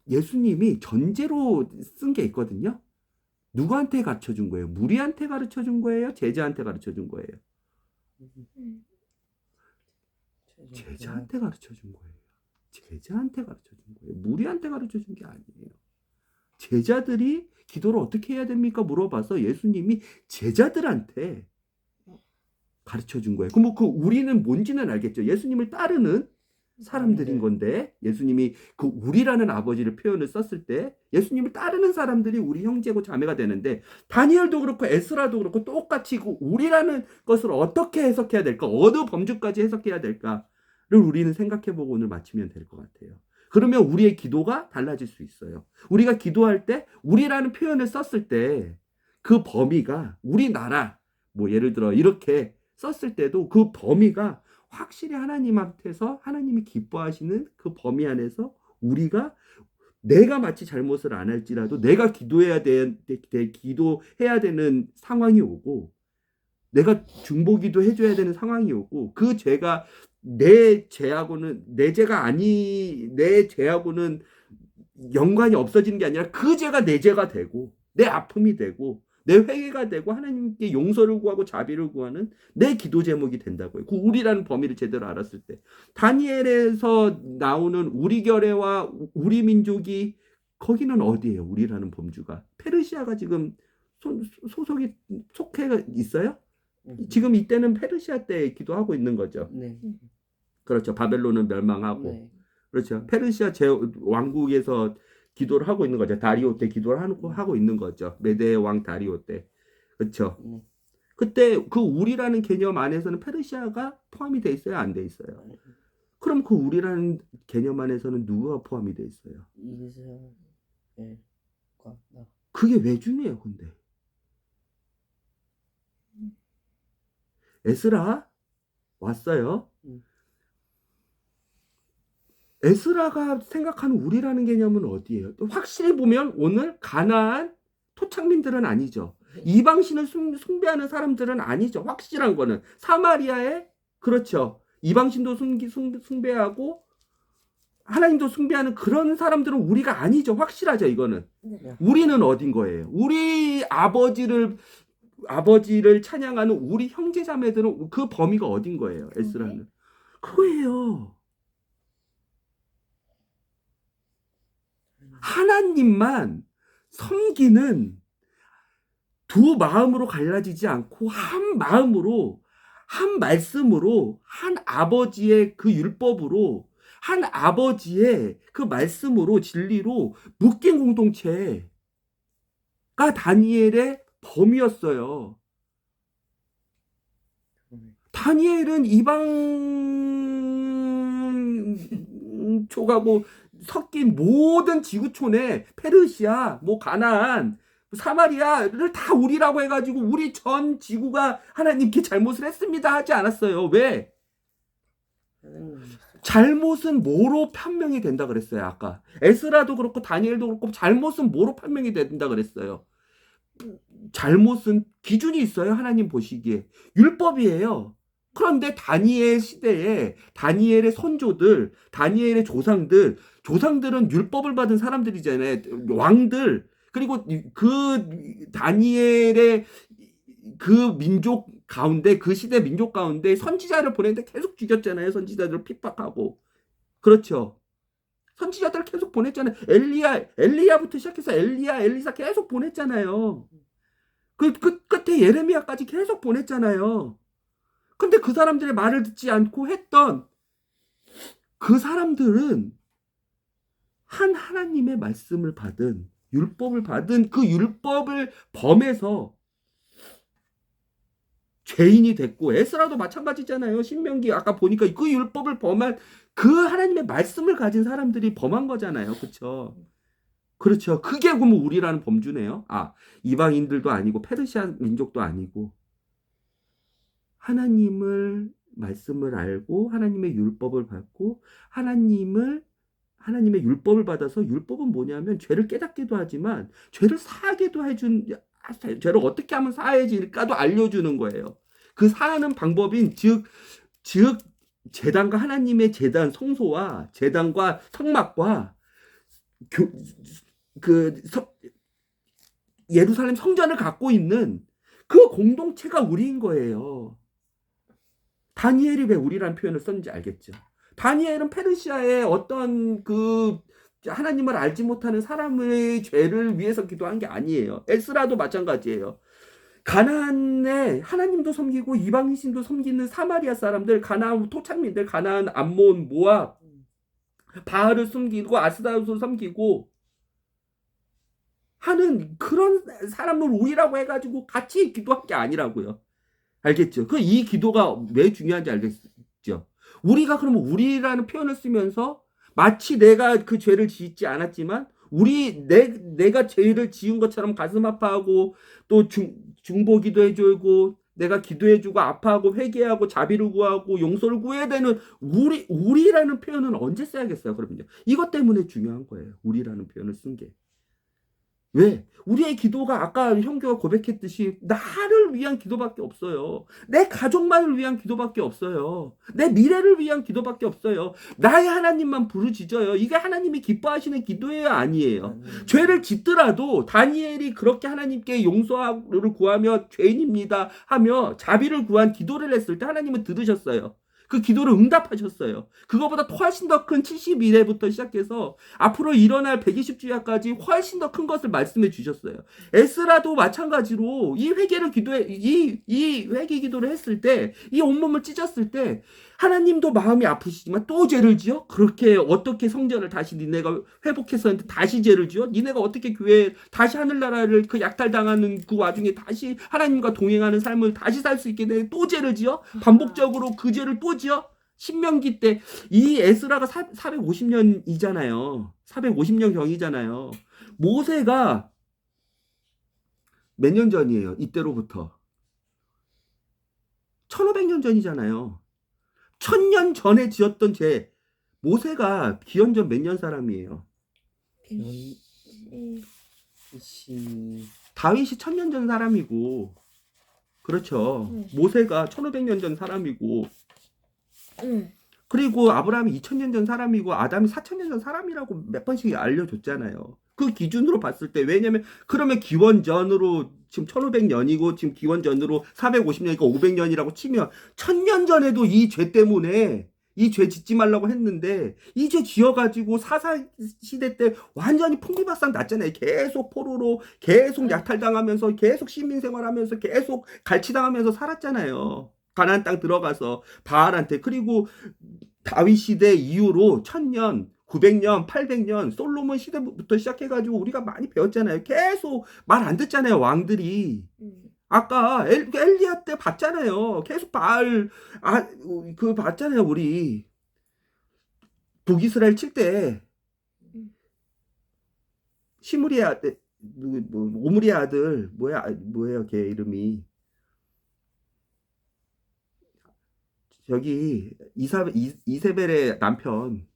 예수님이 전제로 쓴 게 있거든요. 누구한테 가르쳐 준 거예요? 무리한테 가르쳐 준 거예요? 제자한테 가르쳐 준 거예요? 제자한테 가르쳐 준 거예요. 제자한테 가르쳐 준 거예요. 무리한테 가르쳐 준 게 아니에요. 제자들이 기도를 어떻게 해야 됩니까? 물어봐서 예수님이 제자들한테 가르쳐 준 거예요. 그럼 그 우리는 뭔지는 알겠죠. 예수님을 따르는 사람들인 건데, 예수님이 그 우리라는 아버지를 표현을 썼을 때 예수님을 따르는 사람들이 우리 형제고 자매가 되는데, 다니엘도 그렇고 에스라도 그렇고 똑같이 그 우리라는 것을 어떻게 해석해야 될까? 어느 범주까지 해석해야 될까를 우리는 생각해보고 오늘 마치면 될 것 같아요. 그러면 우리의 기도가 달라질 수 있어요. 우리가 기도할 때 우리라는 표현을 썼을 때 그 범위가 우리나라, 뭐 예를 들어 이렇게 썼을 때도 그 범위가 확실히 하나님한테서 하나님이 기뻐하시는 그 범위 안에서 우리가, 내가 마치 잘못을 안 할지라도 내가 기도해야 되는 상황이 오고, 내가 중보기도 해줘야 되는 상황이 오고, 그 죄가 내 죄하고는 연관이 없어지는 게 아니라 그 죄가 내 죄가 되고 내 아픔이 되고 내 회개가 되고 하나님께 용서를 구하고 자비를 구하는 내 기도 제목이 된다고요. 그 우리라는 범위를 제대로 알았을 때, 다니엘에서 나오는 우리 결례와 우리 민족이, 거기는 어디예요? 우리라는 범주가 페르시아가 지금 속해 있어요? 지금 이때는 페르시아 때 기도하고 있는 거죠. 네. 그렇죠. 바벨론은 멸망하고. 네. 그렇죠. 페르시아 왕국에서 기도를 하고 있는 거죠. 다리오 때 기도를 하고 있는 거죠. 메대 왕 다리오 때. 그렇죠. 그때 그 우리라는 개념 안에서는 페르시아가 포함이 돼 있어요? 안 돼 있어요? 그럼 그 우리라는 개념 안에서는 누가 포함이 돼 있어요? 이스라엘과 나. 그게 왜 중요해요, 근데? 에스라 왔어요. 에스라가 생각하는 우리라는 개념은 어디예요? 확실히 보면 오늘 가나안 토착민들은 아니죠. 이방신을 숭배하는 사람들은 아니죠. 확실한 거는 사마리아에, 그렇죠, 이방신도 숭배하고 하나님도 숭배하는 그런 사람들은 우리가 아니죠. 확실하죠. 이거는. 우리는 어딘 거예요? 우리 아버지를 찬양하는 우리 형제자매들은 그 범위가 어딘 거예요? 에스라는 그거예요. 하나님만 섬기는 두 마음으로 갈라지지 않고 한 마음으로, 한 말씀으로, 한 아버지의 그 율법으로, 한 아버지의 그 말씀으로, 진리로 묶인 공동체가 다니엘의 범위였어요. 다니엘은 이방족하고 섞인 모든 지구촌에 페르시아, 뭐 가나안, 사마리아를 다 우리라고 해가지고 우리 전 지구가 하나님께 잘못을 했습니다 하지 않았어요. 왜? 잘못은 뭐로 판명이 된다 그랬어요. 아까 에스라도 그렇고 다니엘도 그렇고 잘못은 뭐로 판명이 된다 그랬어요. 잘못은 기준이 있어요. 하나님 보시기에 율법이에요. 그런데 다니엘 시대에 다니엘의 선조들, 다니엘의 조상들은 율법을 받은 사람들이잖아요. 왕들. 그리고 그 다니엘의 그 민족 가운데, 그 시대 민족 가운데 선지자를 보냈는데 계속 죽였잖아요. 선지자들을 핍박하고. 그렇죠. 선지자들을 계속 보냈잖아요. 엘리야부터 시작해서 엘리사 계속 보냈잖아요. 그 끝에 예레미야까지 계속 보냈잖아요. 근데 그 사람들의 말을 듣지 않고 했던 그 사람들은 한 하나님의 말씀을 받은, 율법을 받은 그 율법을 범해서 죄인이 됐고, 에스라도 마찬가지잖아요. 신명기 아까 보니까 그 율법을 범한 그 하나님의 말씀을 가진 사람들이 범한 거잖아요. 그렇죠? 그렇죠. 그게 그러면 우리라는 범주네요. 아, 이방인들도 아니고 페르시아 민족도 아니고 하나님을 말씀을 알고 하나님의 율법을 받고 하나님의 율법을 받아서, 율법은 뭐냐면 죄를 깨닫기도 하지만 죄를 사하게도 해준, 죄를 어떻게 하면 사해질까도 알려주는 거예요. 그 사하는 방법인 즉 제단과 하나님의 제단 성소와 제단과 성막과 예루살렘 성전을 갖고 있는 그 공동체가 우리인 거예요. 다니엘이 왜 우리라는 표현을 썼는지 알겠죠? 다니엘은 페르시아의 어떤 그 하나님을 알지 못하는 사람의 죄를 위해서 기도한 게 아니에요. 에스라도 마찬가지예요. 가나안에 하나님도 섬기고 이방신도 섬기는 사마리아 사람들, 가나안 토착민들, 가나안, 암몬, 모압, 바알을 섬기고 아스다롯을 섬기고 하는 그런 사람을 우리라고 해가지고 같이 기도한 게 아니라고요. 알겠죠? 이 기도가 왜 중요한지 알겠죠? 우리가 그러면 우리라는 표현을 쓰면서 마치 내가 그 죄를 짓지 않았지만 내가 죄를 지은 것처럼 가슴 아파하고 또 중보기도 해주고 내가 기도해주고 아파하고 회개하고 자비를 구하고 용서를 구해야 되는 우리라는 표현은 언제 써야겠어요? 그러면요. 이것 때문에 중요한 거예요. 우리라는 표현을 쓴 게. 왜? 우리의 기도가 아까 형규가 고백했듯이 나를 위한 기도밖에 없어요. 내 가족만을 위한 기도밖에 없어요. 내 미래를 위한 기도밖에 없어요. 나의 하나님만 부르짖어요. 이게 하나님이 기뻐하시는 기도예요, 아니에요? 죄를 짓더라도 다니엘이 그렇게 하나님께 용서를 구하며 죄인입니다 하며 자비를 구한 기도를 했을 때 하나님은 들으셨어요. 그 기도를 응답하셨어요. 그거보다 훨씬 더 큰 71회부터 시작해서 앞으로 일어날 120주야까지 훨씬 더 큰 것을 말씀해 주셨어요. 에스라도 마찬가지로 이 회개 기도를 했을 때, 이 온몸을 찢었을 때 하나님도 마음이 아프시지만 또 죄를 지어? 그렇게 어떻게 성전을 다시 니네가 회복했었는데 다시 죄를 지어? 니네가 어떻게 교회 다시 하늘나라를 그 약탈당하는 그 와중에 다시 하나님과 동행하는 삶을 다시 살 수 있게 돼? 또 죄를 지어? 반복적으로 그 죄를 또 지어? 신명기 때 이 에스라가 450년이잖아요. 450년 경이잖아요. 모세가 몇 년 전이에요? 이때로부터 1500년 전이잖아요. 1000년 전에 지었던 죄. 모세가 기원전 몇 년 사람이에요? 다윗이 1000년 전 사람이고, 그렇죠. 모세가 1500년 전 사람이고, 그리고 아브라함이 2000년 전 사람이고 아담이 4000년 전 사람이라고 몇 번씩 알려줬잖아요. 그 기준으로 봤을 때, 왜냐면 그러면 기원전으로 지금 1500년이고 지금 기원전으로 450년이니까 500년이라고 치면 1000년 전에도 이 죄 때문에 이 죄 짓지 말라고 했는데 이 죄 지어가지고 사사 시대 때 완전히 풍비박산 났잖아요. 계속 포로로 계속 약탈당하면서 계속 시민생활하면서 계속 갈치당하면서 살았잖아요. 가나안 땅 들어가서 바알한테. 그리고 다윗 시대 이후로 1000년 900년, 800년, 솔로몬 시대부터 시작해가지고 우리가 많이 배웠잖아요. 계속 말 안 듣잖아요, 왕들이. 아까 엘리야 때 봤잖아요. 계속 그 봤잖아요, 우리. 북이스라엘 칠 때. 시므리의 아들, 오므리의 아들, 뭐예요, 걔 이름이. 저기, 이세벨의 남편.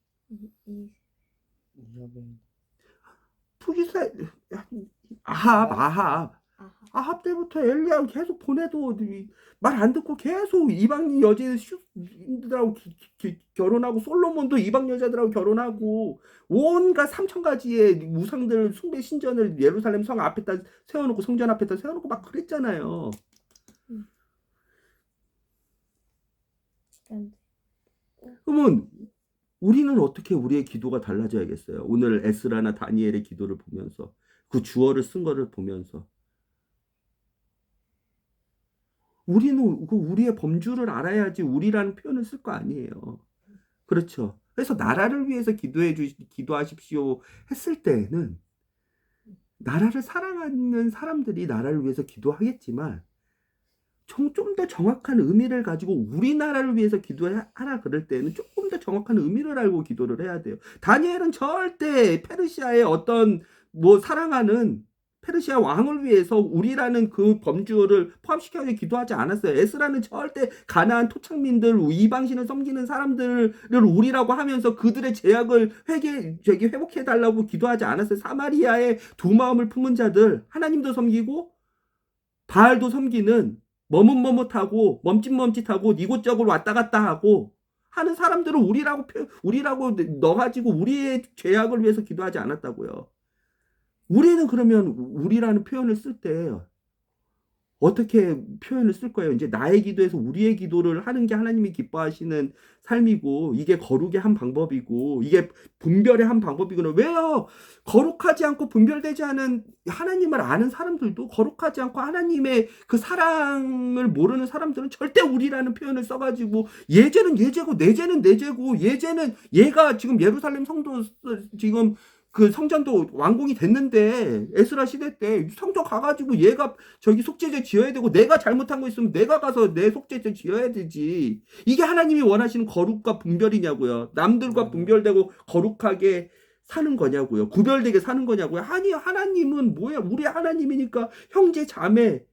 북이스라엘, 아합 때부터 엘리야 계속 보내도 말 안 듣고 계속 이방 여자들하고 결혼하고, 솔로몬도 이방 여자들하고 결혼하고, 온갖 3000가지의 우상들 숭배 신전을 예루살렘 성 앞에다 세워놓고, 성전 앞에다 세워놓고 막 그랬잖아요. 그러면 우리는 어떻게 우리의 기도가 달라져야겠어요? 오늘 에스라나 다니엘의 기도를 보면서, 그 주어를 쓴 거를 보면서 우리는 그 우리의 범주를 알아야지 우리라는 표현을 쓸 거 아니에요. 그렇죠. 그래서 나라를 위해서 기도하십시오 했을 때에는 나라를 사랑하는 사람들이 나라를 위해서 기도하겠지만 좀 더 정확한 의미를 가지고 우리나라를 위해서 기도하라 그럴 때는 조금 더 정확한 의미를 알고 기도를 해야 돼요. 다니엘은 절대 페르시아의 어떤 사랑하는 페르시아 왕을 위해서 우리라는 그 범주를 포함시켜서 기도하지 않았어요. 에스라는 절대 가나안 토착민들, 이방신을 섬기는 사람들을 우리라고 하면서 그들의 죄악을 회복해달라고 기도하지 않았어요. 사마리아의 두 마음을 품은 자들, 하나님도 섬기고 바알도 섬기는 머뭇머뭇하고 멈칫멈칫하고 이곳저곳 왔다 갔다 하고 하는 사람들을 우리라고 넣어가지고 우리의 죄악을 위해서 기도하지 않았다고요. 우리는 그러면 우리라는 표현을 쓸 때 어떻게 표현을 쓸 거예요? 이제 나의 기도에서 우리의 기도를 하는 게 하나님이 기뻐하시는 삶이고, 이게 거룩의 한 방법이고, 이게 분별의 한 방법이구나. 왜요? 거룩하지 않고 분별되지 않은 하나님을 아는 사람들도, 거룩하지 않고 하나님의 그 사랑을 모르는 사람들은 절대 우리라는 표현을 써가지고 예죄는 예죄고 내 죄는 내 죄고, 얘가 지금 예루살렘 성도 지금 그 성전도 완공이 됐는데 에스라 시대 때 성전 가가지고 얘가 저기 속죄제 지어야 되고, 내가 잘못한 거 있으면 내가 가서 내 속죄제 지어야 되지. 이게 하나님이 원하시는 거룩과 분별이냐고요. 남들과 분별되고 거룩하게 사는 거냐고요. 구별되게 사는 거냐고요. 아니, 하나님은 뭐야? 우리 하나님이니까 형제 자매를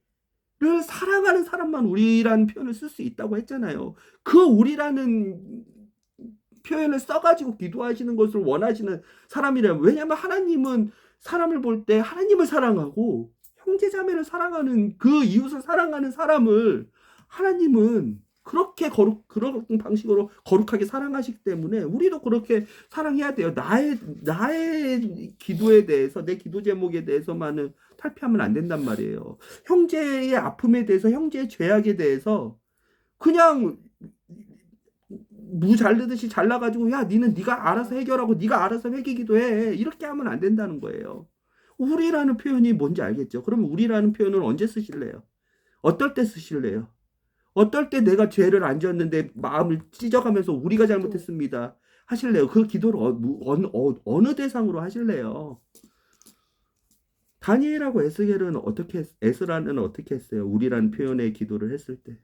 사랑하는 사람만 우리라는 표현을 쓸 수 있다고 했잖아요. 그 우리라는 표현을 써가지고 기도하시는 것을 원하시는 사람이라면, 왜냐하면 하나님은 사람을 볼 때 하나님을 사랑하고 형제자매를 사랑하는, 그 이웃을 사랑하는 사람을 하나님은 그렇게 그런 방식으로 거룩하게 사랑하시기 때문에 우리도 그렇게 사랑해야 돼요. 나의 기도에 대해서, 내 기도 제목에 대해서만은 탈피하면 안 된단 말이에요. 형제의 아픔에 대해서, 형제의 죄악에 대해서 그냥 무 잘르듯이 잘라가지고, 야, 니는 네가 알아서 해결하고 네가 알아서 회개기도 해, 이렇게 하면 안 된다는 거예요. 우리라는 표현이 뭔지 알겠죠? 그럼 우리라는 표현을 언제 쓰실래요? 어떨 때 쓰실래요? 어떨 때 내가 죄를 안 지었는데 마음을 찢어가면서 우리가 잘못했습니다 하실래요? 그 기도를 어느 대상으로 하실래요? 다니엘하고 에스라는 어떻게 했어요? 우리라는 표현의 기도를 했을 때.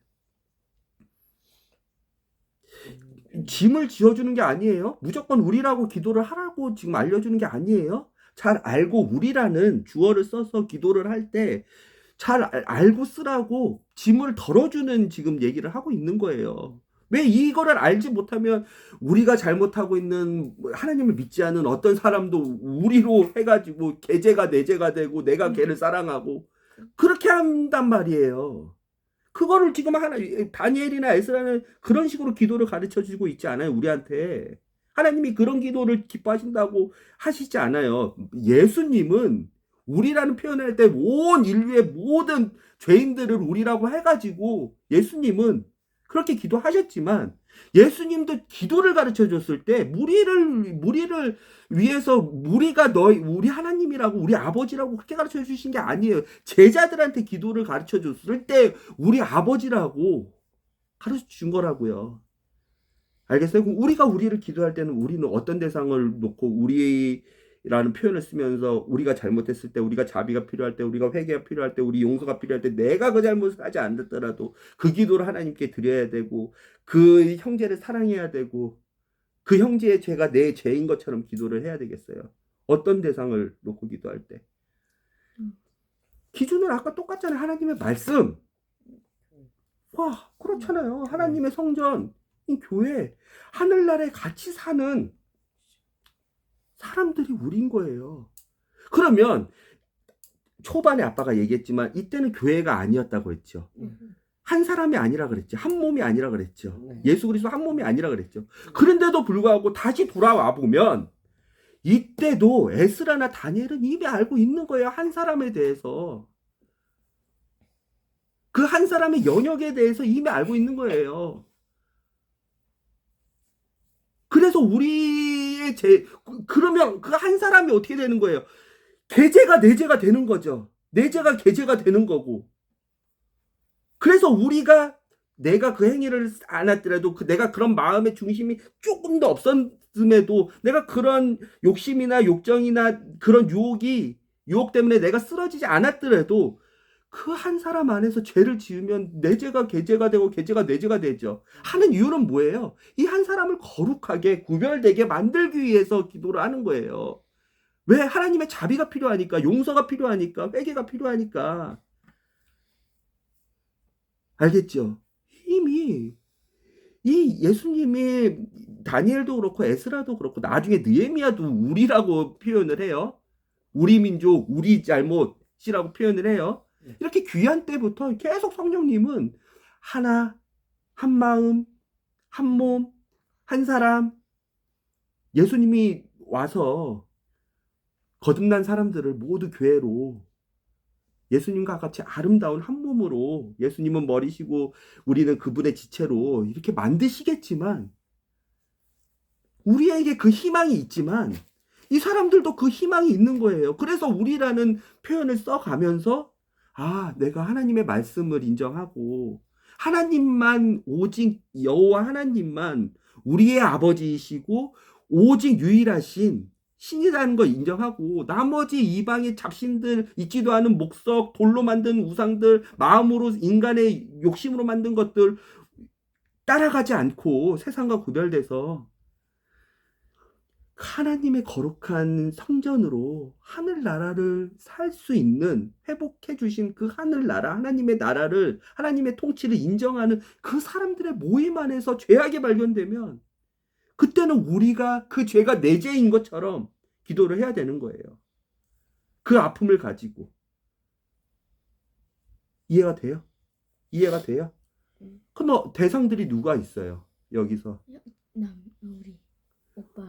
짐을 지어주는 게 아니에요. 무조건 우리라고 기도를 하라고 지금 알려주는 게 아니에요. 잘 알고 우리라는 주어를 써서 기도를 할 때 잘 알고 쓰라고 짐을 덜어주는 지금 얘기를 하고 있는 거예요. 왜 이거를 알지 못하면 우리가 잘못하고 있는, 하나님을 믿지 않은 어떤 사람도 우리로 해가지고 걔죄가 내 죄가 되고 내가 걔를 사랑하고 그렇게 한단 말이에요. 그거를 지금 다니엘이나 에스라는 그런 식으로 기도를 가르쳐 주고 있지 않아요, 우리한테. 하나님이 그런 기도를 기뻐하신다고 하시지 않아요. 예수님은 우리라는 표현을 할 때 온 인류의 모든 죄인들을 우리라고 해가지고 예수님은 그렇게 기도하셨지만, 예수님도 기도를 가르쳐 줬을 때 무리를 위해서 우리 하나님이라고 우리 아버지라고 그렇게 가르쳐 주신 게 아니에요. 제자들한테 기도를 가르쳐 줬을 때 우리 아버지라고 가르쳐 준 거라고요. 알겠어요? 그럼 우리를 기도할 때는 우리는 어떤 대상을 놓고 우리라는 표현을 쓰면서 우리가 잘못했을 때, 우리가 자비가 필요할 때, 우리가 회개가 필요할 때, 우리 용서가 필요할 때 내가 그 잘못을 하지 않았더라도 그 기도를 하나님께 드려야 되고 그 형제를 사랑해야 되고 그 형제의 죄가 내 죄인 것처럼 기도를 해야 되겠어요. 어떤 대상을 놓고 기도할 때. 기준은 아까 똑같잖아요. 하나님의 말씀. 와, 그렇잖아요. 하나님의 성전, 이 교회, 하늘나라에 같이 사는 사람들이 우린 거예요. 그러면 초반에 아빠가 얘기했지만 이때는 교회가 아니었다고 했죠. 한 사람이 아니라 그랬죠. 한 몸이 아니라 그랬죠. 네. 예수 그리스도 한 몸이 아니라 그랬죠. 그런데도 불구하고 다시 돌아와 보면 이때도 에스라나 다니엘은 이미 알고 있는 거예요. 한 사람에 대해서. 그 한 사람의 영역에 대해서 이미 알고 있는 거예요. 그래서 그러면 그 한 사람이 어떻게 되는 거예요? 계제가 내 죄가 되는 거죠. 내 죄가 계제가 되는 거고. 그래서 내가 그 행위를 안 했더라도 내가 그런 마음의 중심이 조금 더 없었음에도 내가 그런 욕심이나 욕정이나 그런 유혹 때문에 내가 쓰러지지 않았더라도 그 한 사람 안에서 죄를 지으면 내 죄가 계제가 되고 계제가 내 죄가 되죠. 하는 이유는 뭐예요? 이 한 사람을 거룩하게 구별되게 만들기 위해서 기도를 하는 거예요. 왜? 하나님의 자비가 필요하니까, 용서가 필요하니까, 회개가 필요하니까. 알겠죠? 이미 이 예수님이 다니엘도 그렇고 에스라도 그렇고 나중에 느헤미야도 우리라고 표현을 해요. 우리 민족, 우리 잘못이라고 표현을 해요. 이렇게 귀한 때부터 계속 성령님은 하나, 한 마음, 한 몸, 한 사람, 예수님이 와서 거듭난 사람들을 모두 교회로 예수님과 같이 아름다운 한 몸으로, 예수님은 머리시고 우리는 그분의 지체로 이렇게 만드시겠지만 우리에게 그 희망이 있지만 이 사람들도 그 희망이 있는 거예요. 그래서 우리라는 표현을 써가면서 내가 하나님의 말씀을 인정하고 하나님만, 오직 여호와 하나님만 우리의 아버지이시고 오직 유일하신 신이라는 걸 인정하고 나머지 이방의 잡신들, 있지도 않은 목석, 돌로 만든 우상들, 마음으로 인간의 욕심으로 만든 것들 따라가지 않고 세상과 구별돼서 하나님의 거룩한 성전으로 하늘나라를 살 수 있는, 회복해 주신 그 하늘나라, 하나님의 나라를, 하나님의 통치를 인정하는 그 사람들의 모임 안에서 죄악이 발견되면 그때는 우리가 그 죄가 내 죄인 것처럼 기도를 해야 되는 거예요. 그 아픔을 가지고. 이해가 돼요? 이해가 돼요? 그럼 대상들이 누가 있어요? 여기서. 우리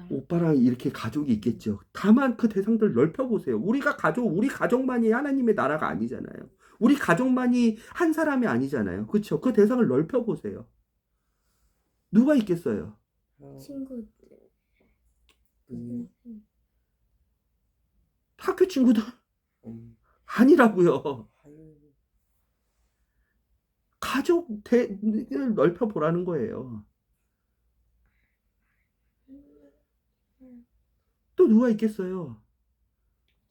오빠랑 이렇게 가족이 있겠죠. 다만 그 대상들 넓혀보세요. 우리 가족만이 하나님의 나라가 아니잖아요. 우리 가족만이 한 사람이 아니잖아요. 그렇죠? 그 대상을 넓혀보세요. 누가 있겠어요? 친구들. 학교 친구들? 아니라고요. 가족을 넓혀보라는 거예요. 또 누가 있겠어요?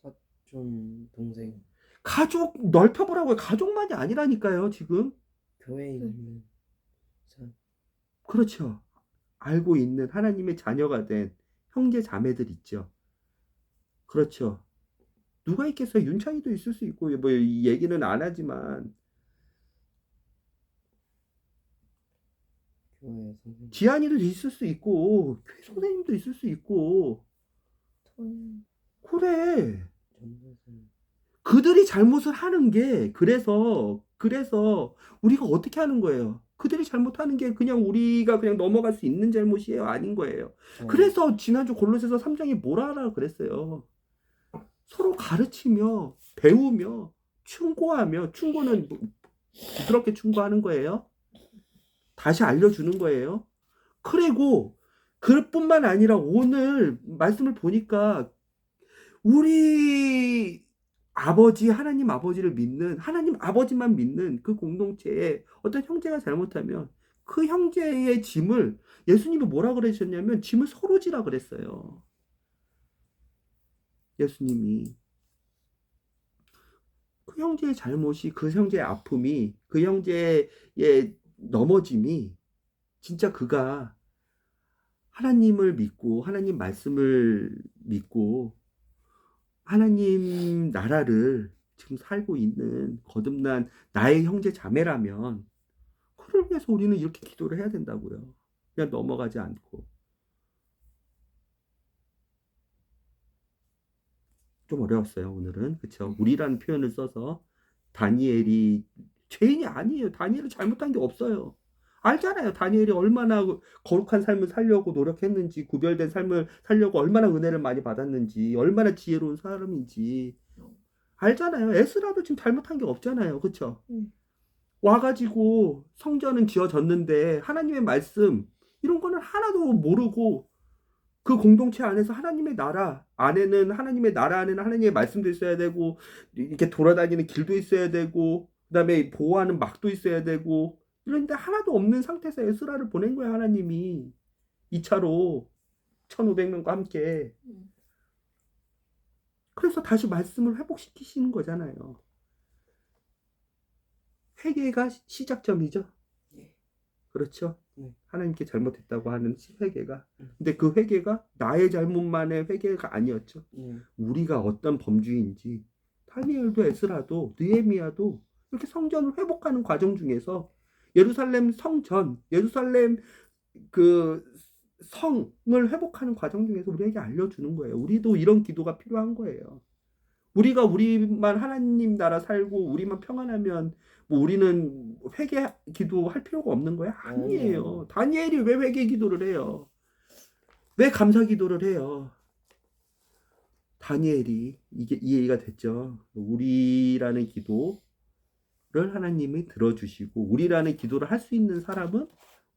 사촌, 동생, 가족 넓혀보라고요. 가족만이 아니라니까요, 지금. 교회에 있는 사람. 그렇죠. 알고 있는 하나님의 자녀가 된 형제 자매들 있죠. 그렇죠. 누가 있겠어요? 윤창이도 있을 수 있고, 뭐 이 얘기는 안 하지만 교회 선생님. 지한이도 있을 수 있고, 교회 선생님도 있을 수 있고. 그래. 전도사님. 그들이 잘못을 하는 게 그래서 우리가 어떻게 하는 거예요? 그들이 잘못하는 게 그냥 우리가 그냥 넘어갈 수 있는 잘못이에요? 아닌 거예요. 그래서 지난주 골로새서 3장에 뭐라 하라 그랬어요? 서로 가르치며 배우며 충고하며, 충고는 부드럽게 충고하는 거예요. 다시 알려주는 거예요. 그리고 그뿐만 아니라 오늘 말씀을 보니까 우리 아버지, 하나님 아버지를 믿는, 하나님 아버지만 믿는 그 공동체에 어떤 형제가 잘못하면 그 형제의 짐을 예수님이 뭐라 그러셨냐면 짐을 서로 지라 그랬어요. 예수님이. 그 형제의 잘못이, 그 형제의 아픔이, 그 형제의 넘어짐이 진짜 그가 하나님을 믿고 하나님 말씀을 믿고 하나님 나라를 지금 살고 있는 거듭난 나의 형제 자매라면 그를 위해서 우리는 이렇게 기도를 해야 된다고요. 그냥 넘어가지 않고. 좀 어려웠어요, 오늘은. 그쵸? 우리라는 표현을 써서 다니엘이 죄인이 아니에요. 다니엘은 잘못한 게 없어요. 알잖아요. 다니엘이 얼마나 거룩한 삶을 살려고 노력했는지, 구별된 삶을 살려고 얼마나 은혜를 많이 받았는지, 얼마나 지혜로운 사람인지 알잖아요. 에스라도 지금 잘못한 게 없잖아요. 그쵸? 와가지고 성전은 지어졌는데 하나님의 말씀 이런 거는 하나도 모르고 그 공동체 안에서 하나님의 나라 안에는 하나님의 나라 안에는 하나님의 말씀도 있어야 되고 이렇게 돌아다니는 길도 있어야 되고 그다음에 보호하는 막도 있어야 되고 이런데 하나도 없는 상태에서 에스라를 보낸 거야 하나님이 2차로 1500명과 함께. 그래서 다시 말씀을 회복시키시는 거잖아요. 회개가 시작점이죠. 네. 그렇죠. 하나님께 잘못했다고 하는 회개가. 근데 그 회개가 나의 잘못만의 회개가 아니었죠. 우리가 어떤 범주인지 다니엘도 에스라도 느헤미야도 이렇게 성전을 회복하는 과정 중에서 예루살렘 성전, 예루살렘 그 성을 회복하는 과정 중에서 우리에게 알려주는 거예요. 우리도 이런 기도가 필요한 거예요. 우리가 우리만 하나님 나라 살고 우리만 평안하면 뭐 우리는 회개 기도할 필요가 없는 거야? 아니에요. 다니엘이 왜 회개 기도를 해요? 왜 감사 기도를 해요? 다니엘이 이게 이해가 됐죠. 우리라는 기도를 하나님이 들어주시고 우리라는 기도를 할 수 있는 사람은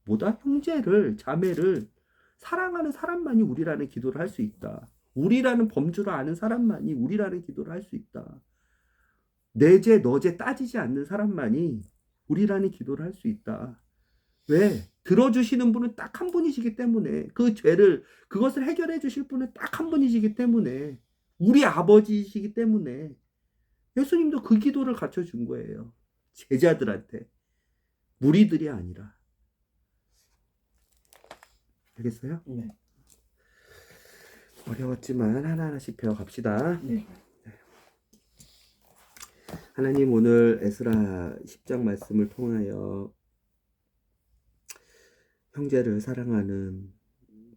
뭐다? 형제를 자매를 사랑하는 사람만이 우리라는 기도를 할 수 있다. 우리라는 범주를 아는 사람만이 우리라는 기도를 할 수 있다. 내 죄, 너 죄 따지지 않는 사람만이 우리라는 기도를 할 수 있다. 왜? 들어주시는 분은 딱 한 분이시기 때문에 그 죄를 그것을 해결해 주실 분은 딱 한 분이시기 때문에 우리 아버지이시기 때문에 예수님도 그 기도를 갖춰준 거예요. 제자들한테. 무리들이 아니라. 알겠어요? 네. 어려웠지만 하나하나씩 배워갑시다. 네. 하나님 오늘 에스라 10장 말씀을 통하여 형제를 사랑하는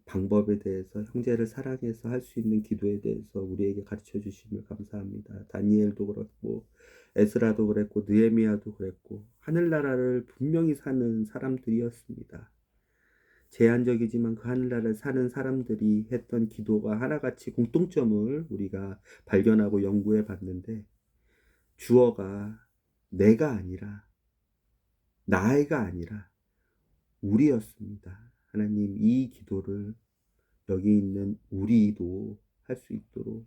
방법에 대해서 형제를 사랑해서 할 수 있는 기도에 대해서 우리에게 가르쳐 주심을 감사합니다. 다니엘도 그렇고 에스라도 그랬고 느헤미야도 그랬고 하늘나라를 분명히 사는 사람들이었습니다. 제한적이지만 그 하늘나라를 사는 사람들이 했던 기도가 하나같이 공통점을 우리가 발견하고 연구해 봤는데 주어가 내가 아니라 나이가 아니라 우리였습니다. 하나님 이 기도를 여기 있는 우리도 할 수 있도록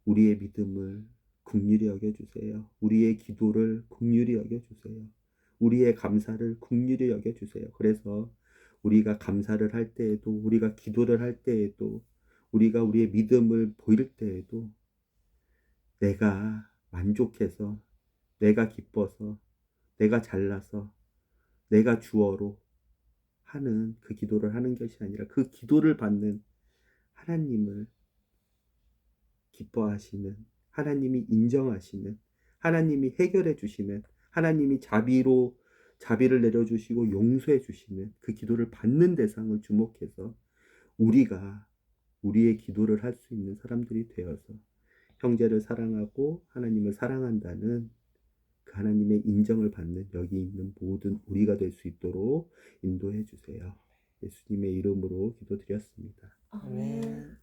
우리의 믿음을 긍휼히 여겨주세요. 우리의 기도를 긍휼히 여겨주세요. 우리의 감사를 긍휼히 여겨주세요. 그래서 우리가 감사를 할 때에도 우리가 기도를 할 때에도 우리가 우리의 믿음을 보일 때에도 내가 만족해서 내가 기뻐서 내가 잘나서 내가 주어로 하는 그 기도를 하는 것이 아니라 그 기도를 받는 하나님을 기뻐하시는 하나님이 인정하시는 하나님이 해결해 주시는 하나님이 자비를 내려주시고 용서해 주시는 그 기도를 받는 대상을 주목해서 우리가 우리의 기도를 할 수 있는 사람들이 되어서 형제를 사랑하고 하나님을 사랑한다는 그 하나님의 인정을 받는 여기 있는 모든 우리가 될 수 있도록 인도해 주세요. 예수님의 이름으로 기도드렸습니다. 아멘.